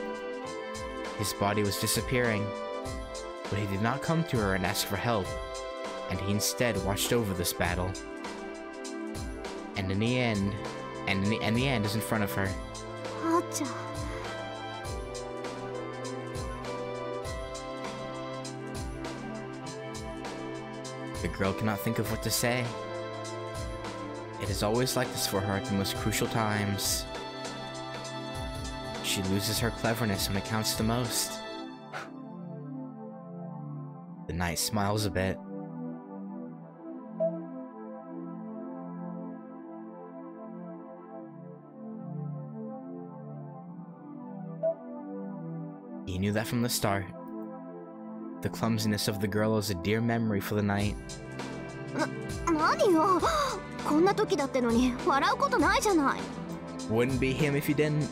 His body was disappearing, but he did not come to her and ask for help, and he instead watched over this battle. And in the end, the end is in front of her. あっちゃ The girl cannot think of what to say. It is always like this for her at the most crucial times. She loses her cleverness when it counts the most. The knight smiles a bit. He knew that from the start. The clumsiness of the girl is a dear memory for the knight. 何よこんな時だってのに笑うことないじゃない Wouldn't be him if he didn't.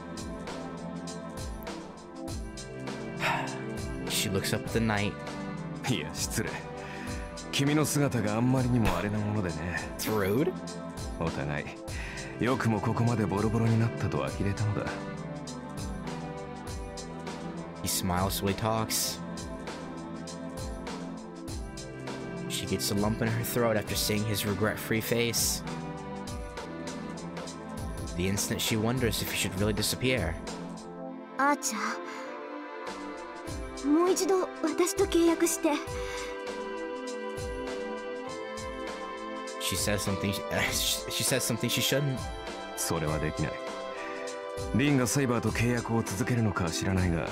She looks up at the knight. いや、失礼。君の姿があんまりにもあれなものでね。It's rude. お互い、よくもここまでボロボロになったと呆れたのだ。He smiles while he talks. She gets a lump in her throat after seeing his regret-free face. The instant she wonders if he should really disappear. あーちゃんもう一度私と契約して She says something she shouldn't. それはできない。リンがセイバーと契約を続けるのかは知らないが、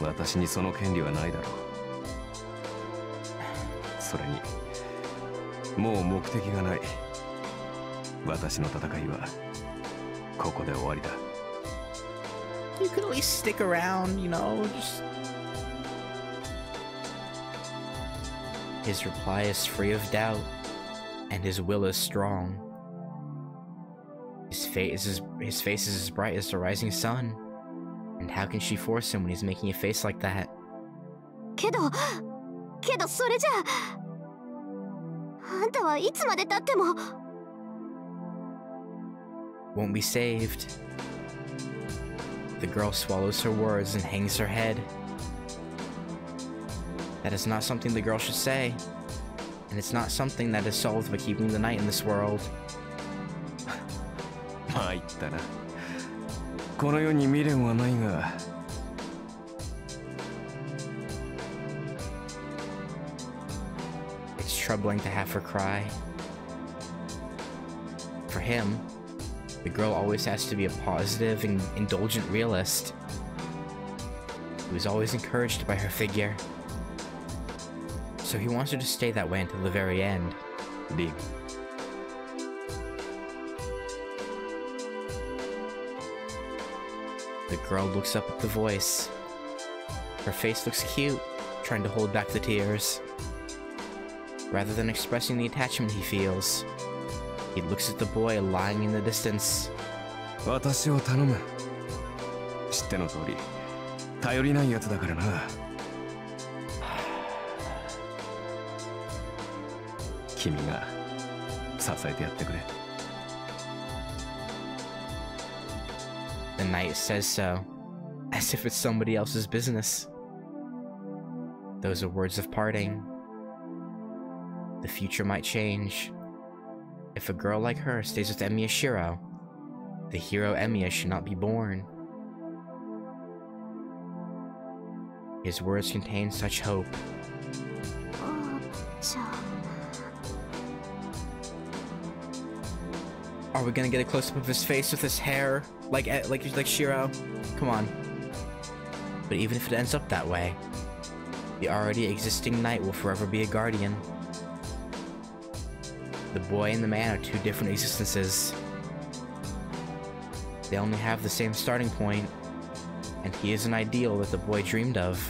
私にその権利はないだろう。それに、もう目的がない。私の戦いはここで終わりだ。You could at least stick around, you know, just... His reply is free of doubt, and his will is strong. His face is as bright as the rising sun. And how can she force him when he's making a face like that? けどそれじゃあんたはいつまで経っても Won't be saved. The girl swallows her words and hangs her head. That is not something the girl should say. And it's not something that is solved by keeping the knight in this world. 参ったな。この世に未練はないが。It's troubling to have her cry. For him, the girl always has to be a positive and indulgent realist who is always encouraged by her figure. So he wants her to stay that way until the very end. リン。The girl looks up at the voice. Her face looks cute, trying to hold back the tears. Rather than expressing the attachment he feels, he looks at the boy lying in the distance. 私を頼む。知っての通り、頼りないやつだからな。君が支えてやってくれ。The knight says so, as if it's somebody else's business. Those are words of parting. The future might change. If a girl like her stays with Emiya Shiro, the hero Emiya should not be born. His words contain such hope. Are we gonna get a close-up of his face with his hair, like Shiro? Come on. But even if it ends up that way, the already existing knight will forever be a guardian. The boy and the man are two different existences. They only have the same starting point, and he is an ideal that the boy dreamed of.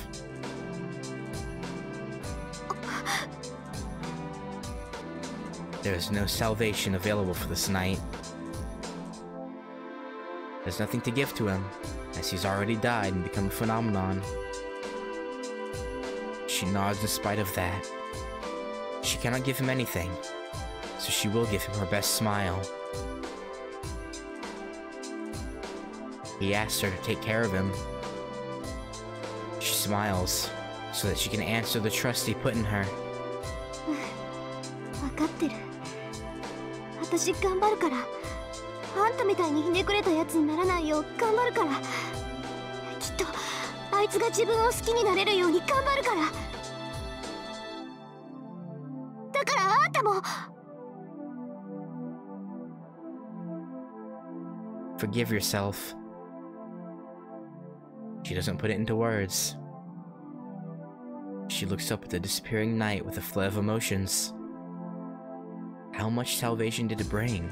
There is no salvation available for this knight. There's nothing to give to him, as he's already died and become a phenomenon. She nods in spite of that. She cannot give him anything, so she will give him her best smile. He asks her to take care of him. She smiles, so that she can answer the trust he put in her. 分かってる。私頑張るから。あんたみたいにひねくれたやつにならないよう頑張るから。きっとあいつが自分を好きになれるように頑張るから。だからあんたも。Forgive yourself. She doesn't put it into words. She looks up at the disappearing knight with a flood of emotions. How much salvation did it bring?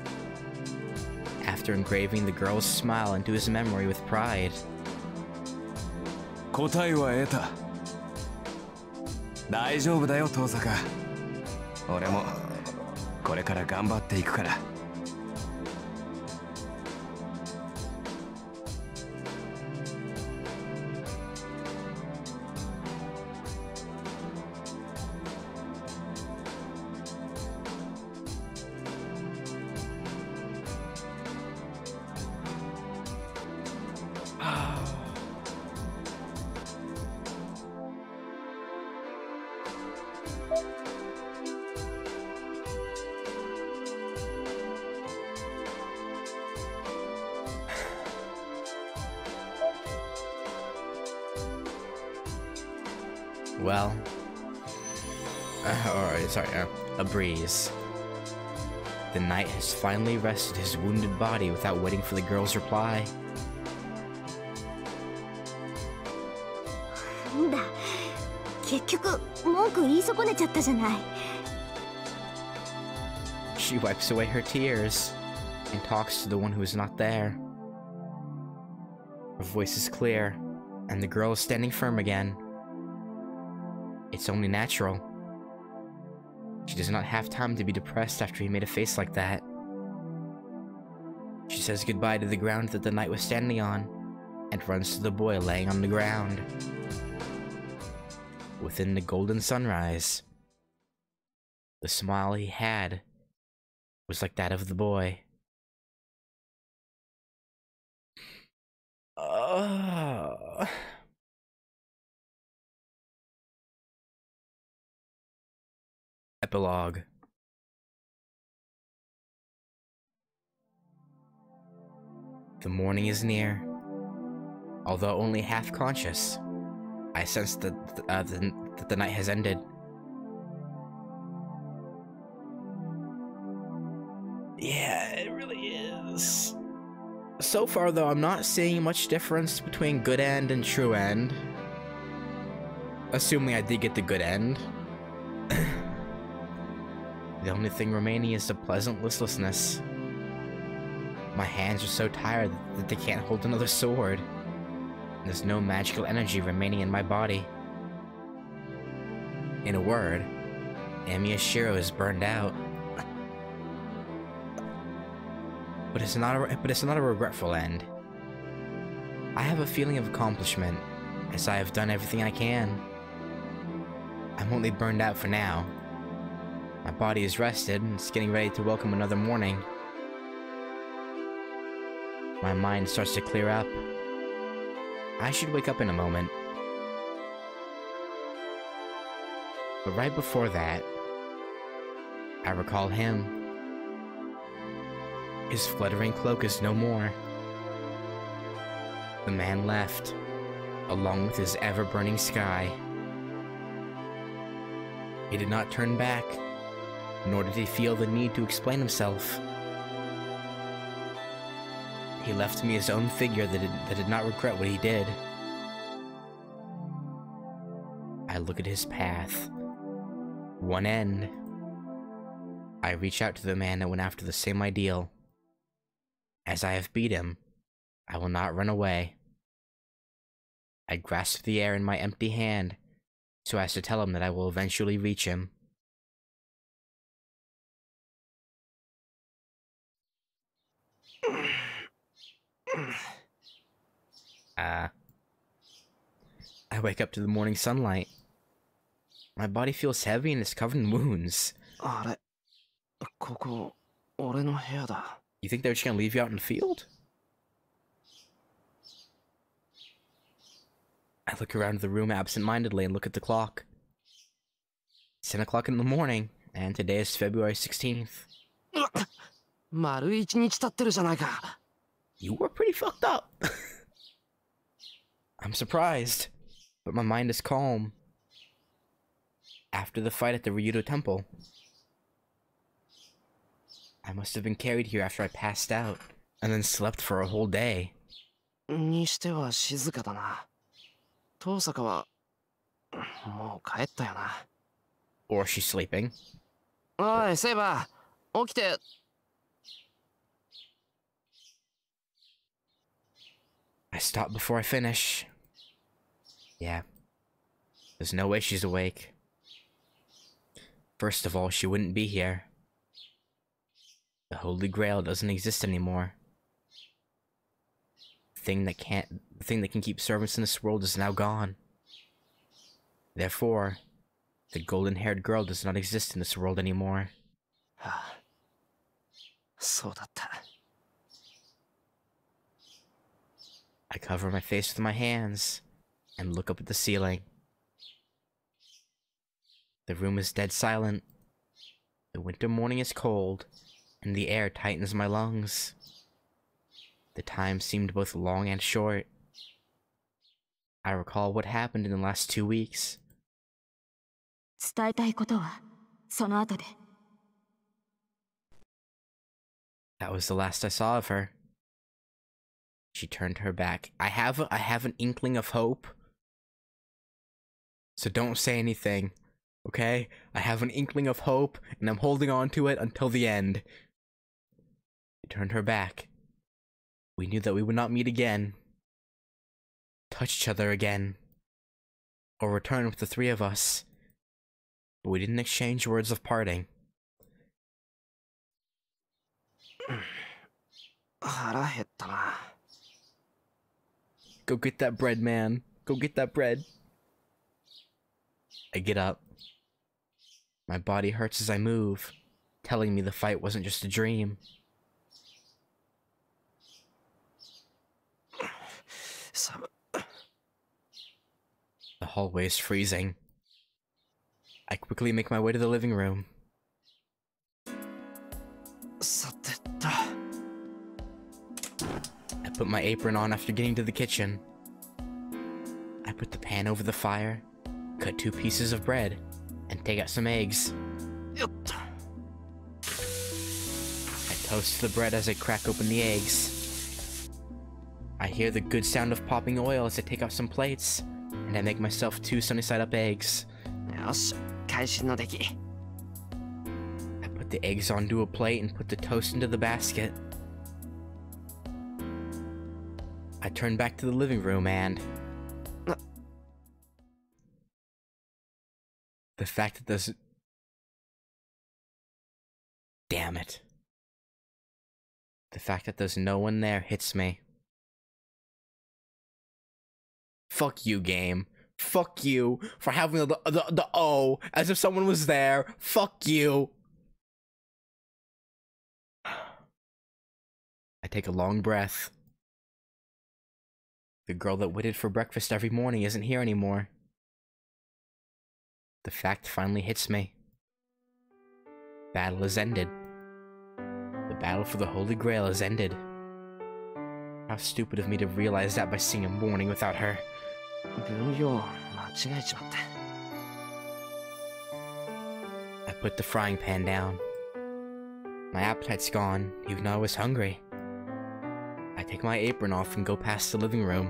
After engraving the girl's smile into his memory with pride. 答えは得た。大丈夫だよ、遠坂。俺もこれから頑張っていくから。Well, a breeze. The knight has finally rested his wounded body without waiting for the girl's reply. なんだ、結局文句言い損ねちゃったじゃない。She wipes away her tears and talks to the one who is not there. Her voice is clear, and the girl is standing firm again. It's only natural. She does not have time to be depressed after he made a face like that. She says goodbye to the ground that the knight was standing on, and runs to the boy laying on the ground. Within the golden sunrise, the smile he had was like that of the boy. Epilogue. The morning is near. Although only half conscious, I sense that the night has ended. Yeah, it really is. So far, though, I'm not seeing much difference between good end and true end. Assuming I did get the good end. The only thing remaining is the pleasant listlessness. My hands are so tired that they can't hold another sword. There's no magical energy remaining in my body. In a word, Emiya Shiro is burned out. But it's not a regretful end. I have a feeling of accomplishment, as I have done everything I can. I'm only burned out for now. My body is rested, and it's getting ready to welcome another morning. My mind starts to clear up. I should wake up in a moment. But right before that, I recall him. His fluttering cloak is no more. The man left, along with his ever-burning sky. He did not turn back, nor did he feel the need to explain himself. He left me his own figure that did not regret what he did. I look at his path. One end. I reach out to the man that went after the same ideal. As I have beat him, I will not run away. I grasp the air in my empty hand, so as to tell him that I will eventually reach him. I wake up to the morning sunlight. My body feels heavy and is covered in wounds. あれ、ここ、俺の部屋だ。 You think they're just gonna leave you out in the field? I look around the room absent-mindedly and look at the clock. It's 10 o'clock in the morning, and today is February 16th. 丸一日経ってるじゃないか。 You were pretty fucked up. I'm surprised, but my mind is calm. After the fight at the Ryudo Temple, I must have been carried here after I passed out, and then slept for a whole day. にしては静かだな。遠坂はもう帰ったよな。 Or she's sleeping. おい、セイバー、起きて。 I stop before I finish. Yeah. There's no way she's awake. First of all, she wouldn't be here. The Holy Grail doesn't exist anymore. The thing that can keep servants in this world is now gone. Therefore, the golden-haired girl does not exist in this world anymore. ああ、そうだった。 I cover my face with my hands and look up at the ceiling. The room is dead silent. The winter morning is cold, and the air tightens my lungs. The time seemed both long and short. I recall what happened in the last 2 weeks. 伝えたいことはその後で。 That was the last I saw of her. She turned her back. I have an inkling of hope. So don't say anything, okay? I have an inkling of hope, and I'm holding on to it until the end. She turned her back. We knew that we would not meet again, touch each other again, or return with the three of us. But we didn't exchange words of parting. 腹減ったな。 Go get that bread, man. Go get that bread. I get up. My body hurts as I move, telling me the fight wasn't just a dream. 寒。 The hallway is freezing. I quickly make my way to the living room. さてと。 I put my apron on after getting to the kitchen. I put the pan over the fire, cut 2 pieces of bread, and take out some eggs. よっと。 I toast the bread as I crack open the eggs. I hear the good sound of popping oil as I take out some plates, and I make myself 2 sunny-side-up eggs. よし、会心の出来。 I put the eggs onto a plate and put the toast into the basket. I turn back to the living room and... The fact that there's... Damn it. The fact that there's no one there hits me. Fuck you, game. Fuck you for having the O as if someone was there. Fuck you. I take a long breath The girl that waited for breakfast every morning isn't here anymore. The fact finally hits me. Battle has ended. The battle for the Holy Grail has ended. How stupid of me to realize that by seeing a morning without her. 分量間違えちまって。 I put the frying pan down. My appetite's gone, even though I was hungry. I take my apron off and go past the living room.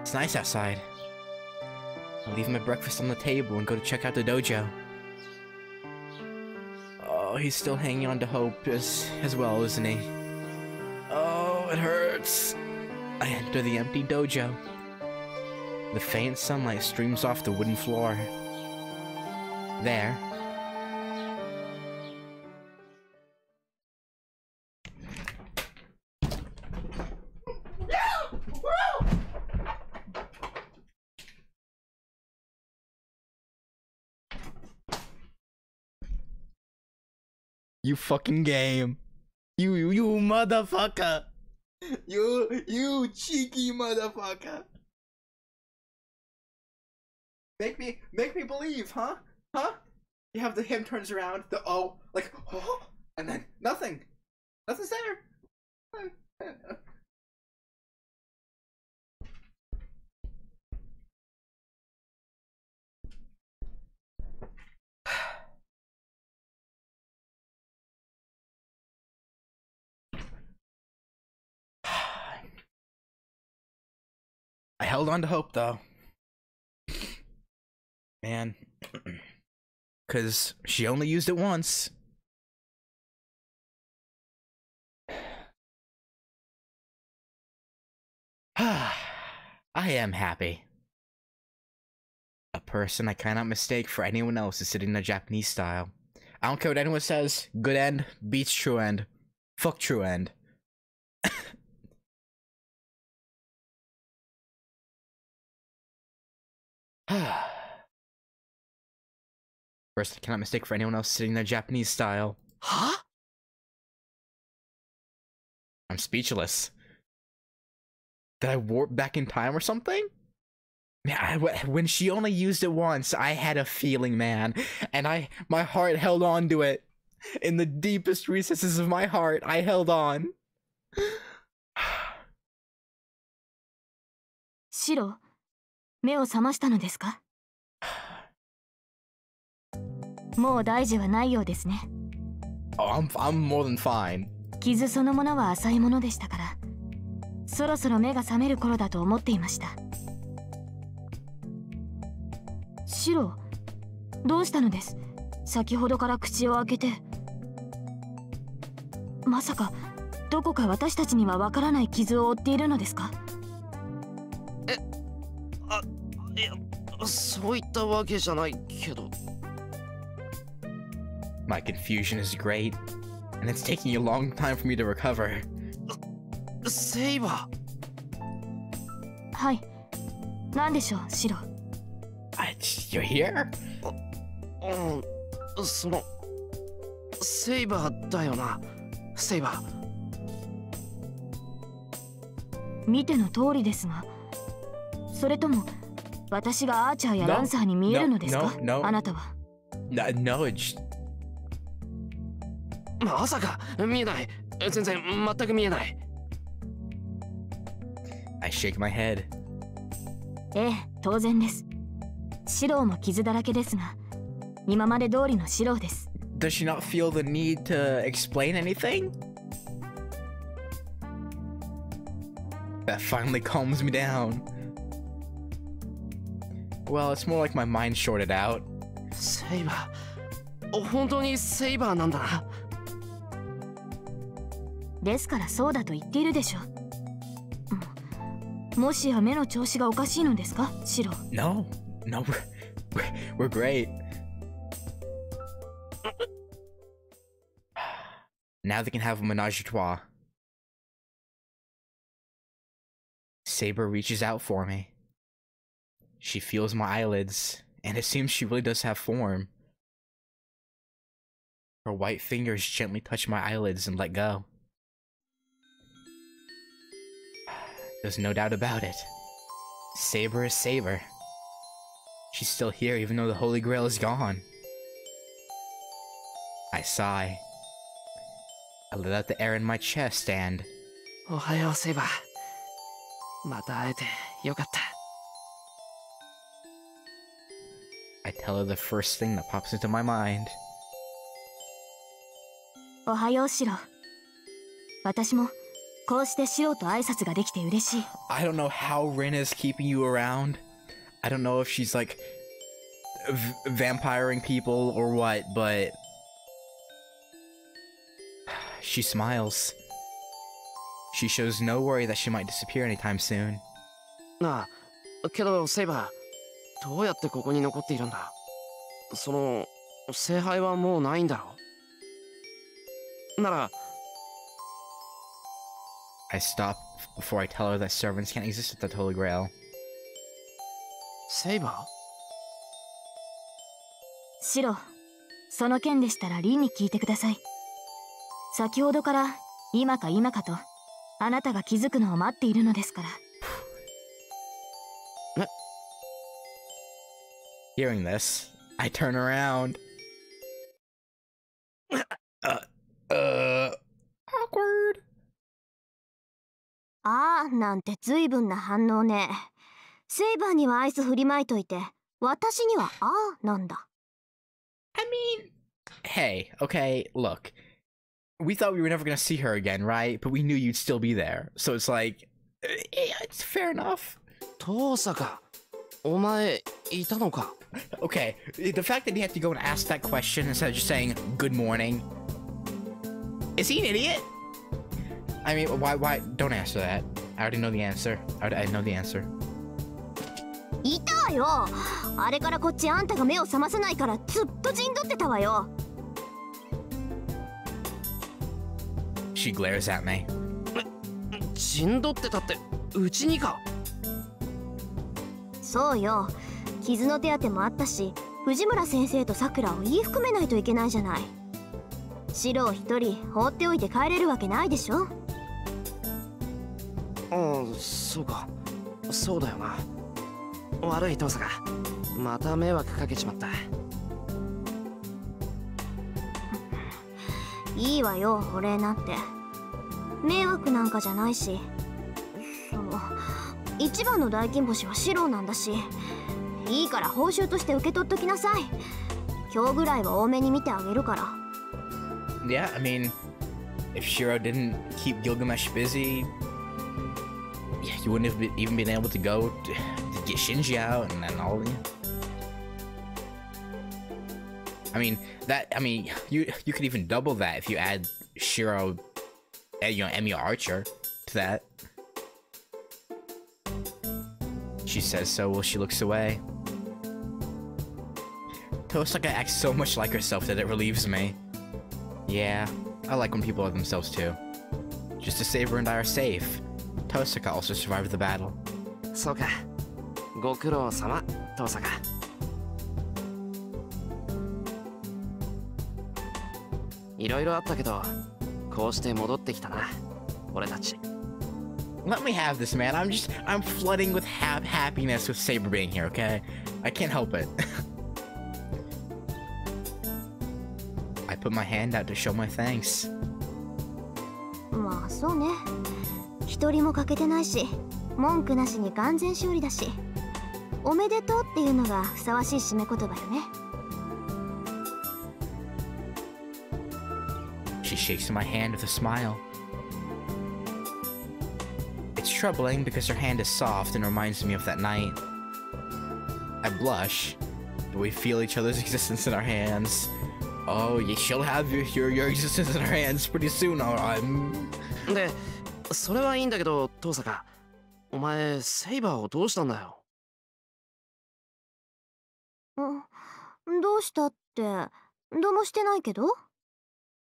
It's nice outside. I leave my breakfast on the table and go to check out the dojo. Oh, he's still hanging on to hope as well, isn't he? Oh, it hurts. I enter the empty dojo. The faint sunlight streams off the wooden floor. There. You fucking game. You motherfucker. You cheeky motherfucker. Make me believe, huh? Huh? You have the him turns around, the oh, like, oh, and then nothing. Nothing's there. I held on to hope, though. Man. Because she only used it once. I am happy. A person I cannot mistake for anyone else is sitting in the Japanese style. I don't care what anyone says. Good end beats true end. Fuck true end. First, I cannot mistake for anyone else sitting in their Japanese style. Huh? I'm speechless. Did I warp back in time or something? Man, when she only used it once, I had a feeling, man. And my heart held on to it. In the deepest recesses of my heart, I held on. シロ、目を覚ましたのですか？もう大事はないようですね。Oh, I'm more than fine. 傷そのものは浅いものでしたから、そろそろ目が覚める頃だと思っていました。シロ、どうしたのです？先ほどから口を開けて。まさかどこか私たちにはわからない傷を負っているのですか？いや、そういったわけじゃないけど。My confusion is great, and it's taking a long time for me to recover. セイバー。はい。何でしょう、シロ。You're here? そのセイバーだよな。セイバー。見ての通りですが、それとも私がアーチャーやランサーに見えるのですか？あなたは。No, it's... まさか見えない。全然全く見えない。I shake my head. ええ、当然です。シローも傷だらけですが、今まで通りのシローです。Does she not feel the need to explain anything? That finally calms me down. Well, it's more like my mind shorted out. セイバー。本当にセイバーなんだな。ですからそうだと言っているでしょ。もしや目の調子がおかしいのですか、シロ？ No, we're great. Now they can have a menage a trois. Saber reaches out for me. She feels my eyelids, and it seems she really does have form. Her white fingers gently touch my eyelids and let go. There's no doubt about it. Saber is Saber. She's still here even though the Holy Grail is gone. I sigh. I let out the air in my chest and... おはようセイバー。また会えてよかった。I tell her the first thing that pops into my mind. おはようシロ。私もこうしてシロと挨拶ができて嬉しい。I don't know how Rin is keeping you around. I don't know if she's like vampiring people or what, but she smiles. She shows no worry that she might disappear anytime soon. なあ、けどセイバー、どうやってここに残っているんだ？その聖杯はもうないんだろう？なら I stop before I tell her that servants can't exist without the Holy Grail. セイバー？シロ、その件でしたらリンに聞いてください。先ほどから今か今かとあなたが気づくのを待っているのですから。Hearing this, I turn around. Awkward. あーなんて随分な反応ね。セイバーにはアイス振りまいといて、私にはあーなんだ。I mean, hey, okay, look. We thought we were never gonna see her again, right? But we knew you'd still be there. So it's like, yeah, it's fair enough. 遠坂、お前いたのか？ Okay, the fact that he had to go and ask that question instead of just saying, good morning. Is he an idiot? I mean, why, don't answer that. I already know the answer. I know the answer. いたわよ。あれからこっちあんたが目を覚まさないからずっと陣取ってたわよ。She glares at me. 陣取ってたってうちにか？そうよ。傷の手当てもあったし、藤村先生とさくらを言い含めないといけないじゃない。シロを一人放っておいて帰れるわけないでしょ。ああ、そうか。そうだよな。悪い遠坂。また迷惑かけちまった。いいわよ、お礼なんて。迷惑なんかじゃないし。一番の大金星はシロなんだし。いいから報酬として受け取っときなさい。今日ぐらいは多めに見てあげるから。Yeah, I mean, if Shiro didn't keep Gilgamesh busy, yeah, you wouldn't have even been able to go to get Shinji out and then all. I mean, you could even double that if you add Shiro, Emi Archer to that. She says so while she looks away. Tosaka acts so much like herself that it relieves me. Yeah, I like when people are themselves too. Just as Saber and I are safe, Tosaka also survived the battle. そうか。ご苦労様、遠坂。いろいろあったけど、こうして戻ってきたな、俺たち。Let me have this, man. I'm flooding with happiness with Saber being here, okay? I can't help it. I put my hand out to show my thanks. まあそうね。一人も欠けてないし、文句なしに完全勝利だし、おめでとうっていうのがふさわしい締め言葉よね。She shakes my hand with a smile. It's troubling because her hand is soft and reminds me of that night. I blush, but we feel each other's existence in our hands. Oh, she'll have your existence in her hands pretty soon, alright. で、それはいいんだけど、遠坂。お前、セイバーをどうしたんだよ。どうしたって、どうもしてないけど。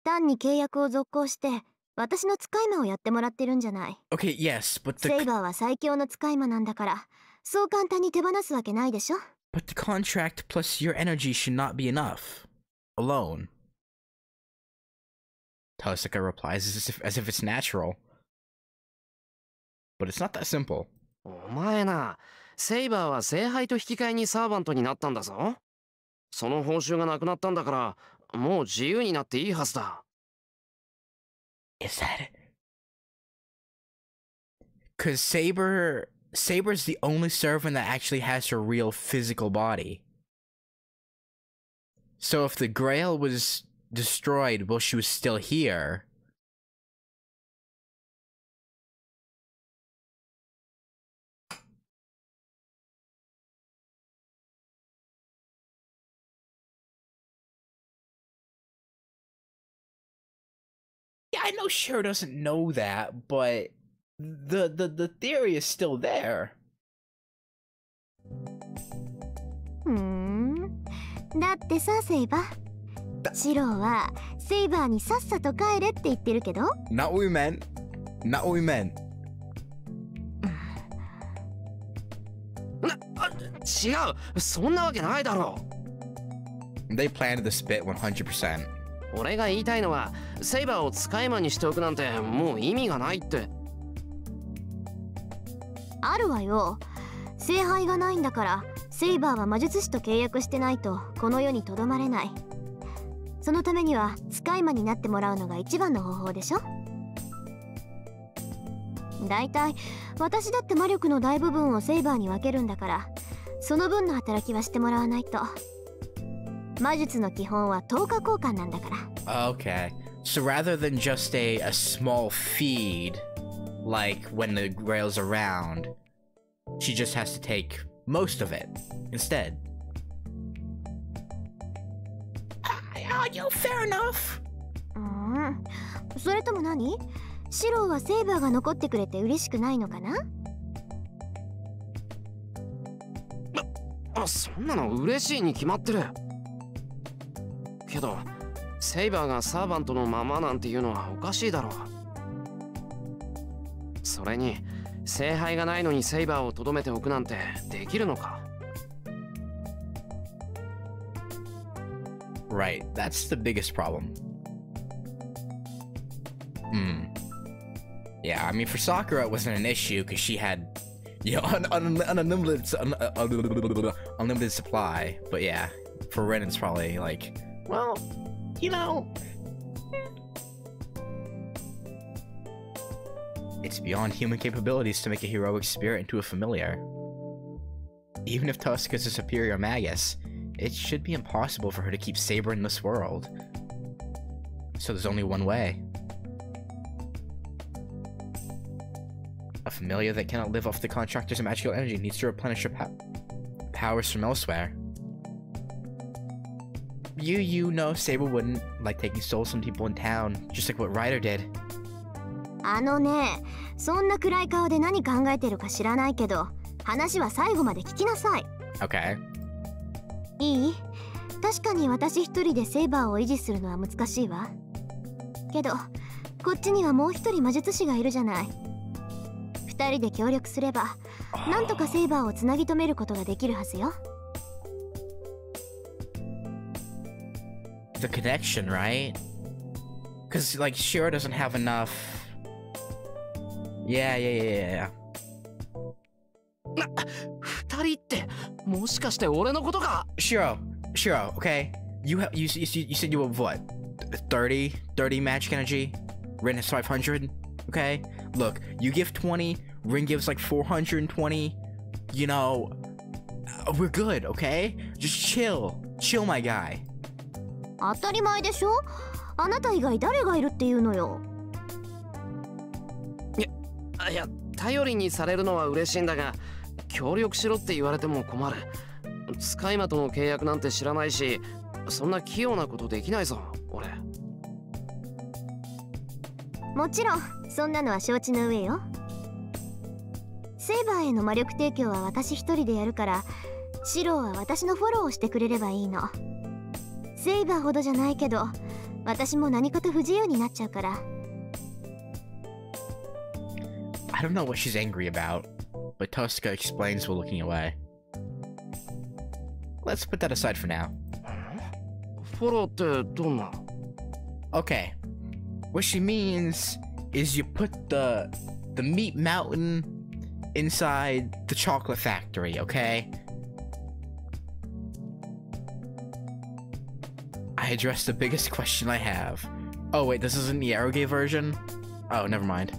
単に契約を続行して、私の使い魔をやってもらってるんじゃない。Okay, yes, but the... セイバーは最強の使い魔なんだから、そう簡単に手放すわけないでしょ。But the contract plus your energy should not be enough. Alone. Tosaka replies as if it's natural. but it's not that simple. お前な、セイバーは聖杯と引き換えにサーバントになったんだぞ。その報酬がなくなったんだから、もう自由になっていいはずだ。Is that it? Cause Saber's the only servant that actually has her real physical body. So if the Grail was destroyed while she was still here, yeah, I know Shiro doesn't know that, but the theory is still there. だってさ、セイバー。シローはセイバーにさっさと帰れって言ってるけど。Not what we meant. Not what we meant. 違う、そんなわけないだろう。They planted the spit 100%. 俺が言いたいのは、セイバーを使い魔にしておくなんてもう意味がないって。あるわよ。聖杯がないんだから、セイバーは魔術師と契約してないとこの世にとどまれない。そのためには使い魔になってもらうのが一番の方法でしょ。だいたい私だって魔力の大部分をセイバーに分けるんだから、その分の働きはしてもらわないと。魔術の基本は10日交換なんだから。Okay. So rather than just a small feed, like when the Grail's around, she just has to take most of it instead. Fair enough. それとも何？シローはセイバーが残ってくれて嬉しくないのかな？そんなの嬉しいに決まってる。けどセイバーがサーバントのままなんていうのはおかしいだろう。それに聖杯がないのにセイバーをとどめておくなんてできるのか。Right, that's the biggest problem. Yeah, I mean, for Sakura it wasn't an issue because she had, you know, an unlimited supply. But yeah, for Ren it's probably like, well, you know, it's beyond human capabilities to make a heroic spirit into a familiar. Even if Tuska's a superior magus, it should be impossible for her to keep Saber in this world. So there's only one way. A familiar that cannot live off the contractor's magical energy needs to replenish her powers from elsewhere. You know Saber wouldn't like taking souls from people in town, just like what Ryder did. あのね、そんな暗い顔で何考えてるか知らないけど、話は最後まで聞きなさい。Okay. いい？確かに私一人でセイバーを維持するのは難しいわ。けど、こっちにはもう一人魔術師がいるじゃない。二人で協力すれば、なんとかセイバーをつなぎ止めることができるはずよ。The connection, right? Because, like, Shiro doesn't have enough... Yeah. 二人ってもしかして俺のことが。 Shiro, okay? You said you have what? 30 magic energy? Rin has 500? Okay? Look, you give 20, Rin gives like 420. You know, we're good, okay? Just chill, my guy. 当たり前でしょ？あなた以外誰がいるっていうのよ。いや、頼りにされるのは嬉しいんだが、協力しろって言われても困る。使い魔との契約なんて知らないし、そんな器用なことできないぞ、俺。もちろん、そんなのは承知の上よ。セイバーへの魔力提供は私一人でやるから、シローは私のフォローをしてくれればいいの。セイバーほどじゃないけど、私も何かと不自由になっちゃうから。I don't know what she's angry about, but Tosca explains while looking away. Let's put that aside for now. フォローってどんな？ Okay, what she means is you put the the meat mountain inside the chocolate factory, okay? I addressed the biggest question I have. Oh wait, this isn't the Arrowgate version? Oh, never mind.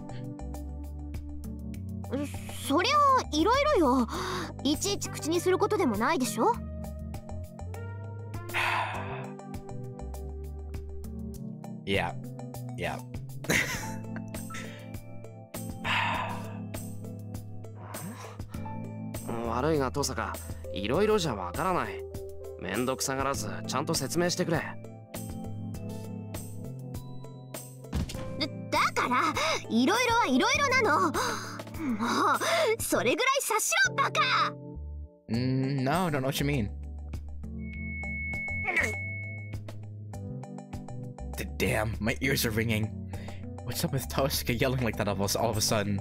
そりゃいろいろよ。いちいち口にすることでもないでしょ。Yeah. Yeah. 悪いが登坂、いろいろじゃわからない。めんどくさがらずちゃんと説明してくれ。だからいろいろはいろいろなの。もうそれぐらい察しろバカ。No, I don't know what you mean. Damn, my ears are ringing. What's up with Tosca yelling like that all of a sudden?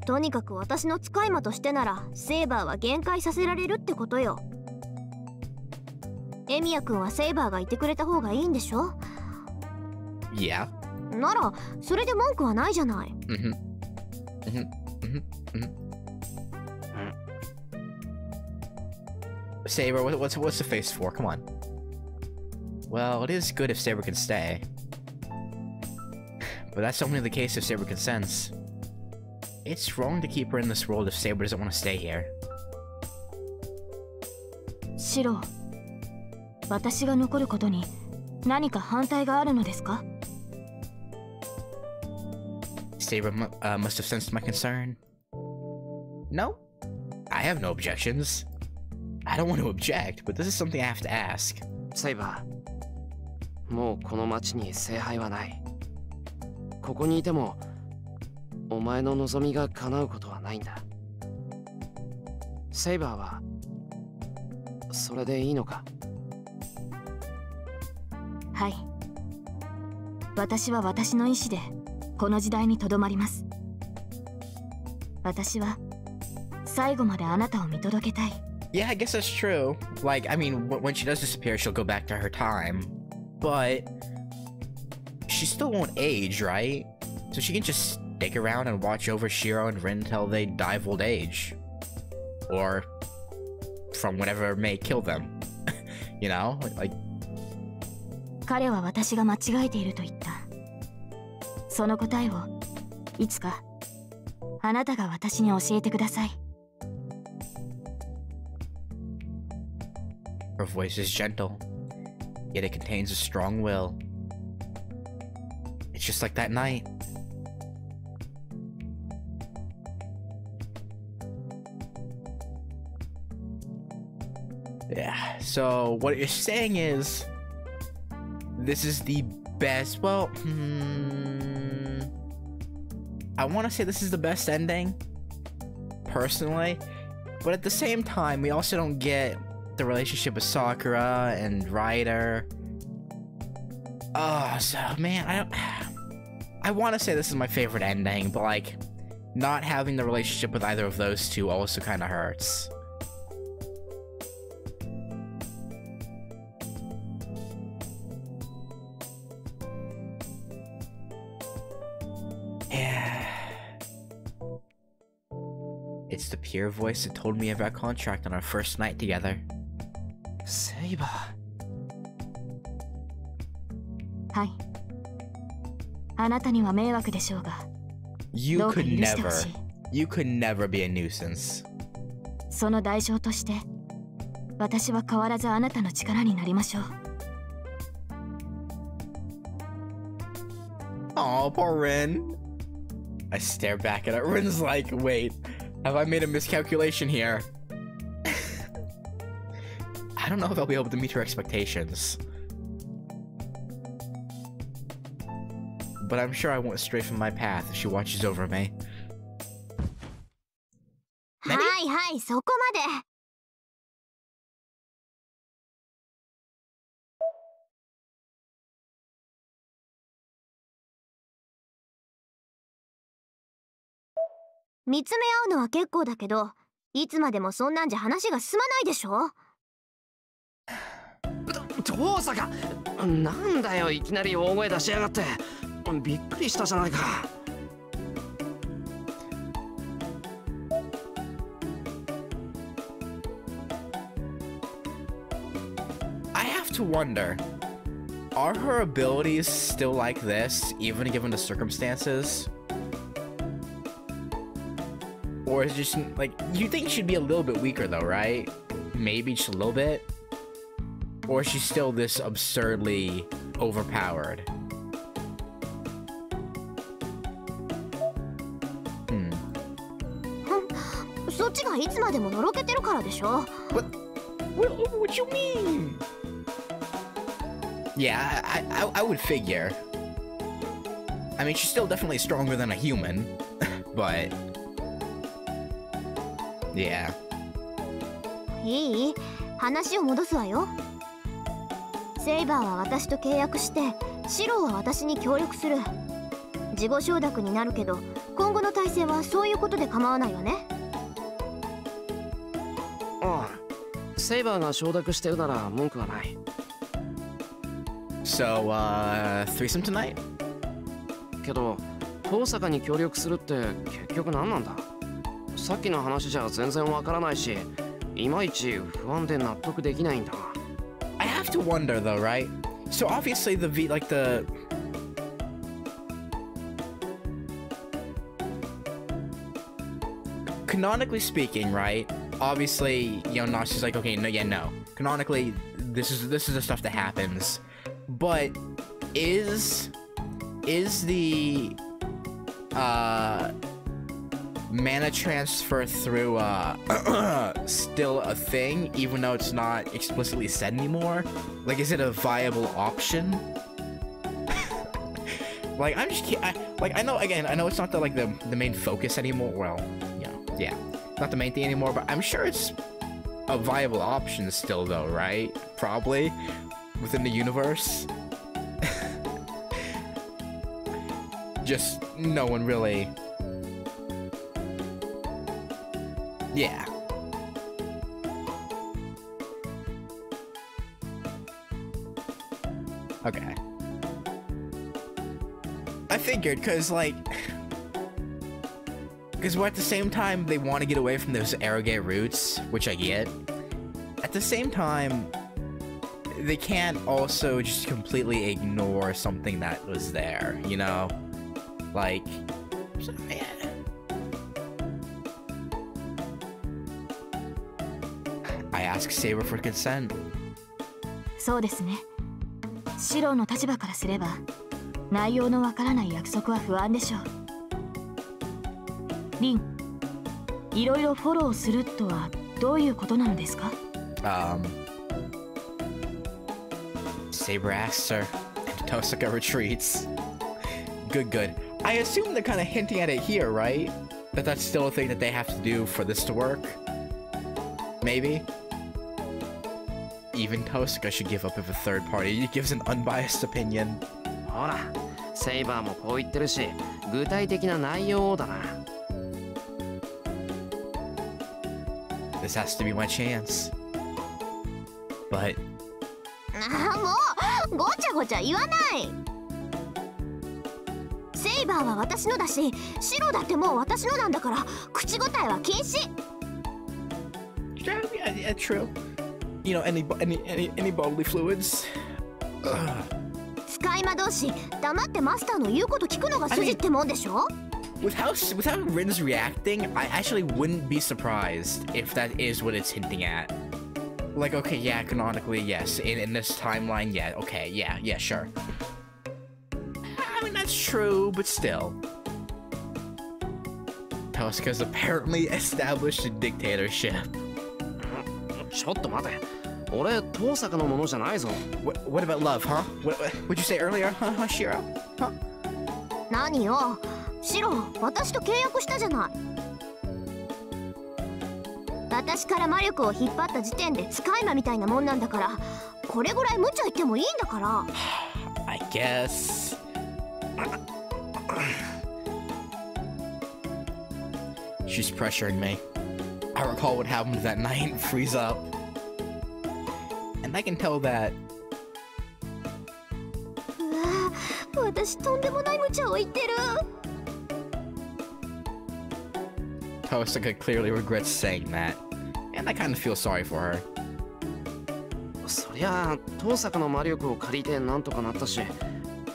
とにかく私の使い魔としてならセイバーは限界させられるってことよ。エミヤ君はセイバーがいてくれた方がいいんでしょ。 Yeah. ならそれで文句はないじゃない。Saber, what's the face for? Come on. Well, it is good if Saber can stay. But that's only the case if Saber consents. It's wrong to keep her in this world if Saber doesn't want to stay here. シロ、私が残ることに何か反対があるのですか？ Saber must have sensed my concern. No, I have no objections. I don't want to object, but this is something I have to ask. セイバー、もうこの町に聖杯はない。ここにいてもお前の望みが叶うことはないんだ。セイバーはそれでいいのか？はい。私は私の意志でこの時代にとどまります。私は最後まであなたを見届けたい。Yeah, I guess that's true. Like, I mean, when she does disappear, she'll go back to her time. But she still won't age, right? So she can just stick around and watch over Shiro and Rin until they die of old age. Or from whatever may kill them. You know? Like... 彼は私が間違えていると言った。その答えをいつかあなたが私に教えてください。Her voice is gentle, yet it contains a strong will. It's just like that night. Yeah, so what you're saying is, this is the best, well, I want to say this is the best ending, personally, but at the same time, we also don't get the relationship with Sakura and Ryder. Oh, so man, I want to say this is my favorite ending, but like, not having the relationship with either of those two also kind of hurts. Yeah. It's the pure voice that told me of our contract on our first night together. セイバー。はい。あなたには迷惑でしょうが。You could never be a nuisance. その代償として、私は変わらずあなたの力になりましょう。Aw, poor Rin. I stare back at it. Rin's like, wait, have I made a miscalculation here? I don't know if I'll be able to meet her expectations. But I'm sure I won't stray from my path if she watches over me. はいはい、そこまで。見つめ合うのは結構だけど、いつまでもそんなんじゃ話が進まないでしょ。遠坂、なんだよいきなり大声出しやがって。びっくりしたじゃないか。wonder, are her abilities still like this, even given the circumstances? Or is it just, like, you think she'd be a little bit weaker though, right? Maybe just a little bit? Or is she still this absurdly overpowered? Hmm. そっちがいつまでものろけてるからでしょ。What you mean? Yeah, I would figure. I mean, she's still definitely stronger than a human, but yeah. いい？話を戻すわよ。セイバーは私と契約して、シローは私に協力する。事後承諾になるけど、今後の体制はそういうことで構わないわね。ああ、セイバーが承諾してるなら文句はない。So, threesome tonight? けど、遠坂に協力するって結局何なんだ？さっきの話じゃ全然わからないし、いまいち不安で納得できないんだ。I have to wonder though, right? So obviously the canonically speaking, right? Obviously, you know, Nox's like, okay, no, yeah, no. Canonically, this is the stuff that happens. But is the mana transfer through still a thing, even though it's not explicitly said anymore? Like, is it a viable option? Like, I'm just I know, again, I know it's not the main focus anymore. Well, you know, yeah, not the main thing anymore, but I'm sure it's a viable option still, though, right? Probably within the universe. Just no one really. Yeah. Okay. I figured, because we're at the same time they want to get away from those arrogant roots, which I get. At the same time, they can't also just completely ignore something that was there, you know? Like, yeah. I ask Saber for consent. そうですね。シローの立場からすれば、内容のわからない約束は不安でしょう。リン、いろいろフォローするとはどういうことなのですか？ Saber asks her, and Tosaka retreats. Good. I assume they're kind of hinting at it here, right? That's still a thing that they have to do for this to work? Maybe? Even Tosaka should give up if a third party gives an unbiased opinion. ほら、セイバーもこう言ってるし、具体的な内容だな。This has to be my chance. But... もうごちゃごちゃ言わない。セイバーは私のだし、シロだってもう私のなんだから、口答えは禁止。Yeah, true. You know, any bodily fluids. 使い魔同士、黙ってマスターの言うこと聞くのが筋ってもんでしょ？ With how Rin's reacting, I actually wouldn't be surprised if that is what it's hinting at. Like, okay, yeah, canonically, yes. In this timeline, yeah, okay, yeah, sure. I mean, that's true, but still. Tosaka's apparently established a dictatorship. ちょっと待て。俺、遠坂のものじゃないぞ。What about love, huh? What'd you say earlier, huh, Shiro? Huh? 何よ、シロ、私と契約したじゃない。私から魔力を引っ張った時点で使い魔みたいなもんなんだから、これぐらい無茶言ってもいいんだから。I guess. She's pressuring me. I recall what happened that night and freeze up. And I can tell that. うわ、私とんでもない無茶を言ってる。Tosaka clearly regrets saying that, and I kind of feel sorry for her. そりゃあ遠坂の魔力を借りてなんとかなったし、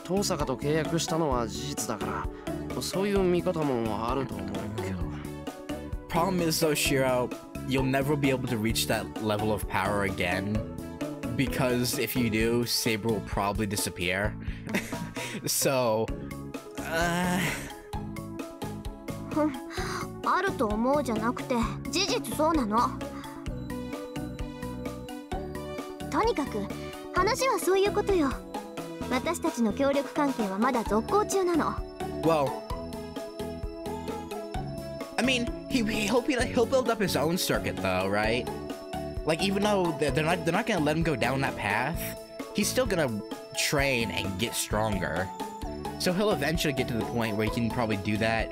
遠坂と契約したのは事実だから、そういう見方もあると思うけど。Problem is though, Shiro, you'll never be able to reach that level of power again. Because if you do, Saber will probably disappear. So, あると思うじゃなくて事実そうなの。とにかく話はそういうことよ。私たちの協力関係はまだ続行中なの。well, I mean, he'll build up his own circuit though, right? Like, even though they're not gonna let him go down that path, he's still gonna train and get stronger. So he'll eventually get to the point where he can probably do that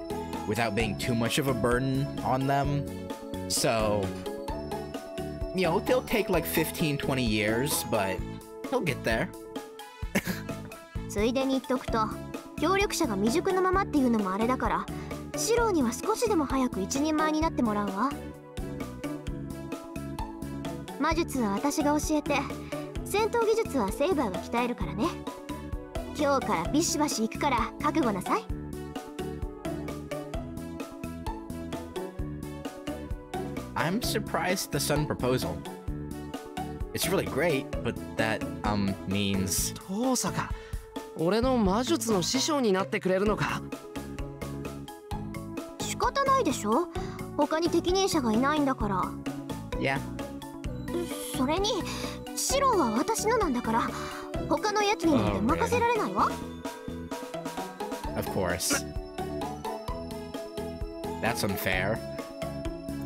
without being too much of a burden on them. So, you know, they'll take like 15-20 years, but he'll get there. ついでに言っとくと、協力者が未熟のままっていうのもあれだから、シローには少しでも早く一人前になってもらうわ。魔術は私が教えて、戦闘技術はセイバーが鍛えるからね。今日からビシバシ行くから覚悟なさい。I'm surprised at the sudden proposal. It's really great, but that, means... 遠坂、俺の魔術の師匠になってくれるのか？仕方ないでしょ。他に適任者がいないんだから。Yeah. それにシローは私のなんだから、他のやつになんて任せられないわ。Of course. That's unfair.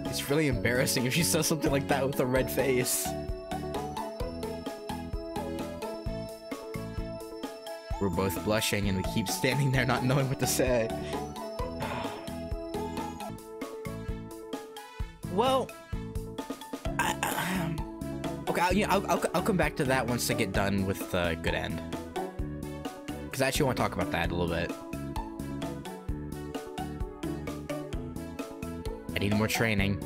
It's really embarrassing if she says something like that with a red face. We're both blushing and we keep standing there not knowing what to say. Well, okay, I'll come back to that once I get done with the good end. Because I actually want to talk about that a little bit. I need more training.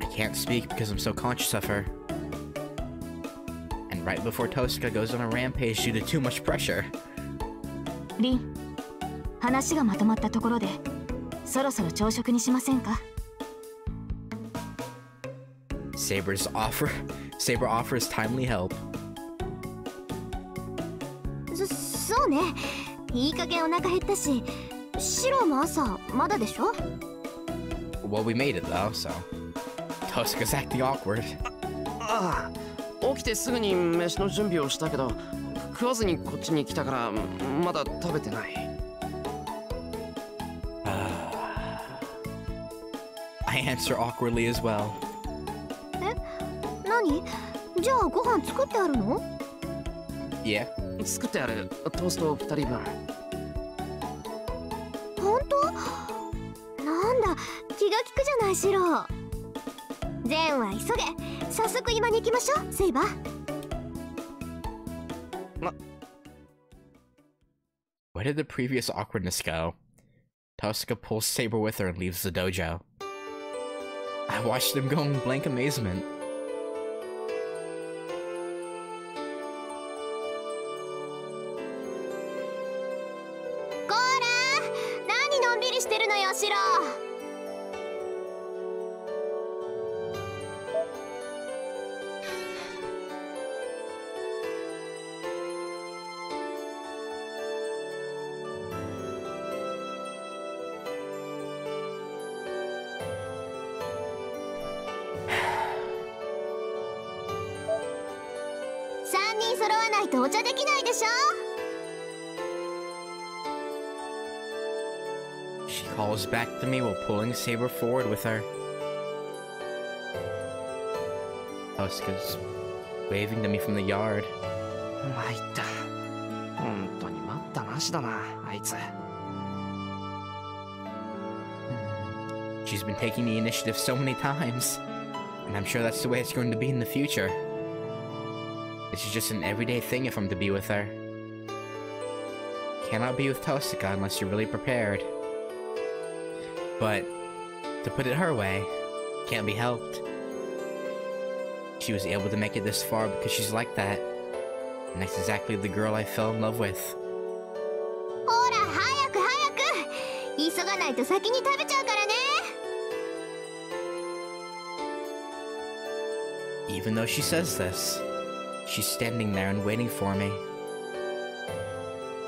I can't speak because I'm so conscious of her. And right before Tosca goes on a rampage due to too much pressure. リン、話がまとまったところで、そろそろ朝食にしませんか？ Saber offers timely help. そうね。いい加減お腹減ったし、シローも朝まだでしょ？ Well, we made it though, so Tosca's acting awkward. ああ、起きてすぐに飯の準備をしたけど、食わずにこっちに来たからまだ食べてない。I answer awkwardly as well. え、何？じゃあご飯作ってあるの？ Yeah. 作ってある。トースト2人分。本当？なんだ、気が利くじゃないシロー。善は急げ。早速今に行きましょう、セイバー。Where did the previous awkwardness go? Tosca pulls Saber with her and leaves the dojo. I watched them go in blank amazement. こーら、何のんびりしてるのよ、シロー。3人揃わないとお茶できないでしょ。 She calls back to me while pulling Saber forward with her. Tosca's waving to me from the yard. 参った。本当に待ったなしだな、あいつ。She's been taking the initiative so many times, and I'm sure that's the way it's going to be in the future. This is just an everyday thing if I'm to be with her. Cannot be with Tosca unless you're really prepared. But, to put it her way, can't be helped. she was able to make it this far because she's like that. And that's exactly the girl I fell in love with. ほら早く早く、急がないと先に食べちゃうからね。 Even though she says this, she's standing there and waiting for me.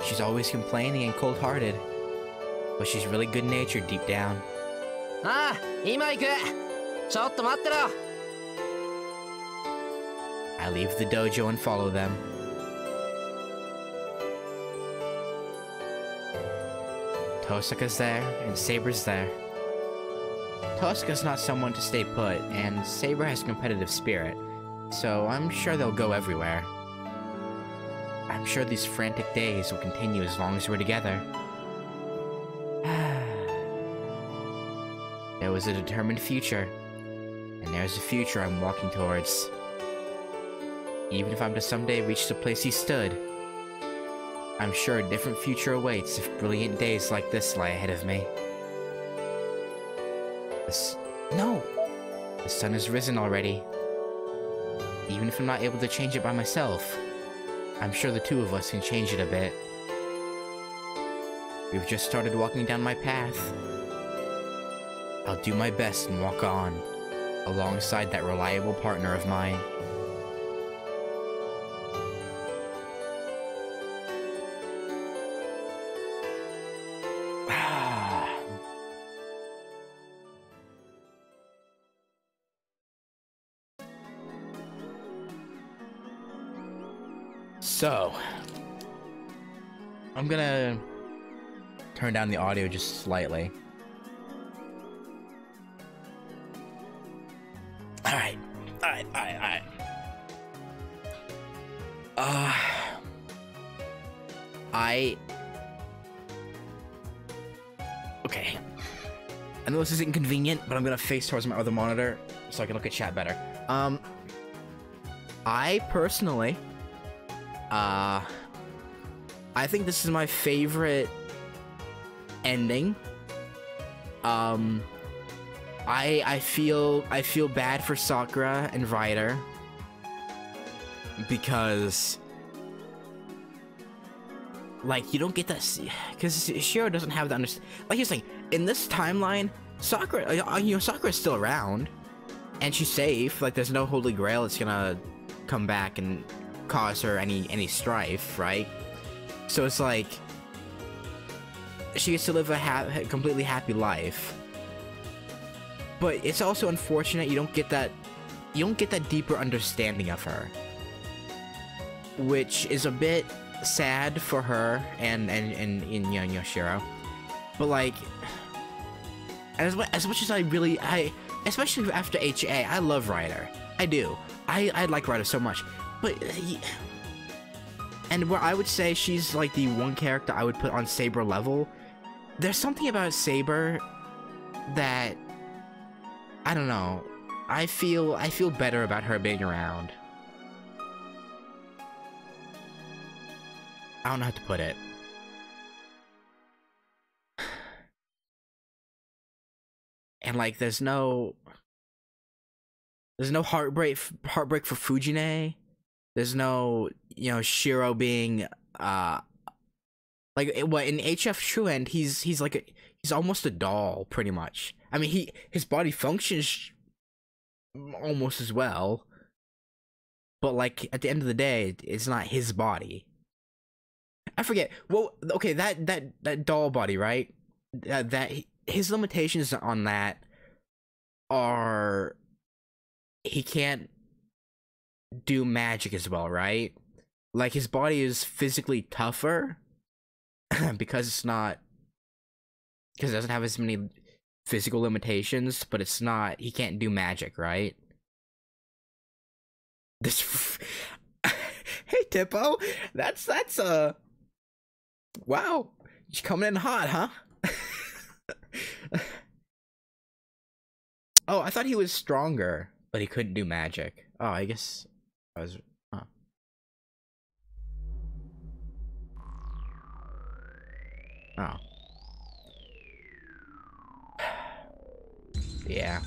She's always complaining and cold-hearted, but she's really good-natured deep down. ああ、今行く。ちょっと待ってろ。 I leave the dojo and follow them. Tosaka's there, and Saber's there. Tosaka's not someone to stay put, and Saber has competitive spirit, so I'm sure they'll go everywhere. I'm sure these frantic days will continue as long as we're together. There was a determined future, and there's a future I'm walking towards. Even if I'm to someday reach the place he stood, I'm sure a different future awaits if brilliant days like this lie ahead of me. No! The sun has risen already. Even if I'm not able to change it by myself, I'm sure the two of us can change it a bit. We've just started walking down my path. I'll do my best and walk on, alongside that reliable partner of mine. So, I'm gonna turn down the audio just slightly. Alright. Okay. I know this is inconvenient, but I'm gonna face towards my other monitor so I can look at chat better. I personally, I think this is my favorite ending. I feel bad for Sakura and Ryder because, like, you don't get that, because Shiro doesn't have the like he's saying, in this timeline, Sakura, Sakura's still around, and she's safe. Like, there's no Holy Grail that's gonna come back and cause her any strife, right? So it's like she gets to live a completely happy life. But it's also unfortunate you don't get that deeper understanding of her, which is a bit sad for her and Yoshiro. But like, as much as I especially after HA, I love Ryder. I do. I like Ryder so much. But and where I would say she's like the one character I would put on Saber level, there's something about Saber that, I don't know, I feel better about her being around. I don't know how to put it. And like, there's no heartbreak for Fujine. There's no, Shiro being, like, what, in HF True End, he's like he's almost a doll, pretty much. I mean, his body functions almost as well, but like, at the end of the day, it's not his body. I forget. Well, okay, that doll body, right? That his limitations on that are he can't do magic as well, right? Like, his body is physically tougher because it doesn't have as many physical limitations, but it's not, he can't do magic, right? This hey Tippo, that's wow, you're coming in hot, huh? Oh, I thought he was stronger, but he couldn't do magic. Oh, I guess I was, huh. Oh. Yeah.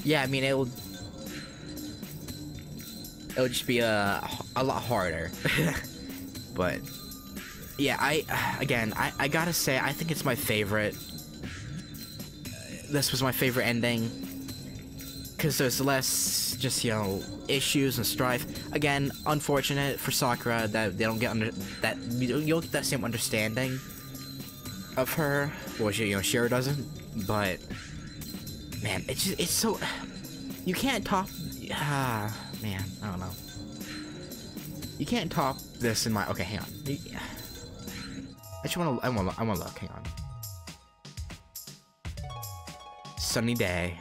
Yeah, I mean, it'll just be a lot harder. But yeah, I gotta say, I think it's my favorite. This was my favorite ending because there's less just, you know, issues and strife. Again, unfortunate for Sakura that they don't get you don't get that same understanding of her. Well, you know, Shiro doesn't. But man, it's so, you can't top. Man, I don't know. You can't top this in my. Okay, hang on. I wanna look. Hang on. Sunny day.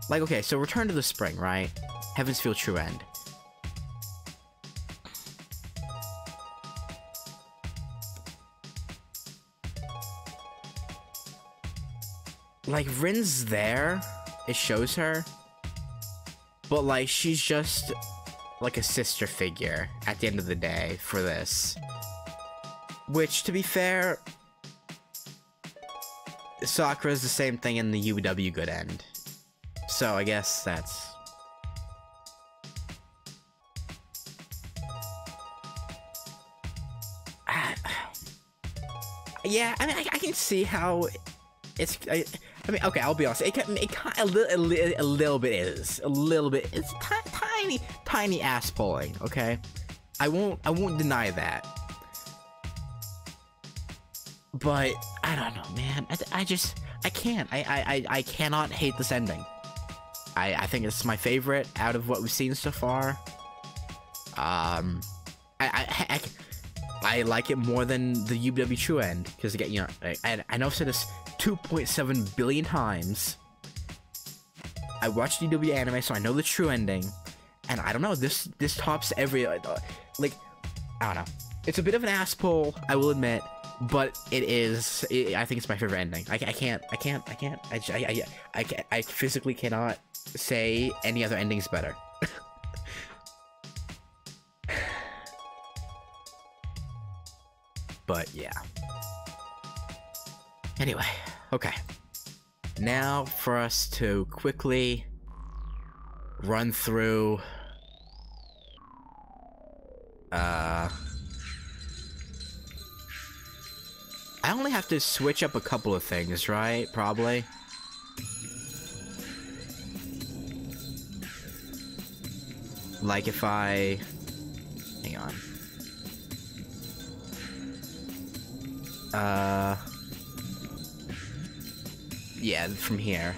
Like, okay, so Return to the Spring, right? Heaven's Feel True End. Like, Rin's there, it shows her, but like, she's just like a sister figure at the end of the day for this. Which, to be fair, Sakura's the same thing in the UBW good end. So I guess that's... yeah, I mean, I can see how it's... I mean, okay, I'll be honest. It a little bit is. A little bit. It's tiny ass pulling, okay? I won't deny that. But I don't know, man. I can't. I cannot hate this ending. I think it's my favorite out of what we've seen so far. I like it more than the UBW True End because, again, you know, I know I've said this 2.7 billion times. I watched UBW anime, so I know the true ending, and I don't know. This tops every like. I don't know. It's a bit of an ass pull, I will admit. But it is. I think it's my favorite ending. I physically cannot say any other ending's better. But yeah. Anyway, okay. Now for us to quickly run through. I only have to switch up a couple of things, right? Probably. Like if I... hang on. Yeah, from here.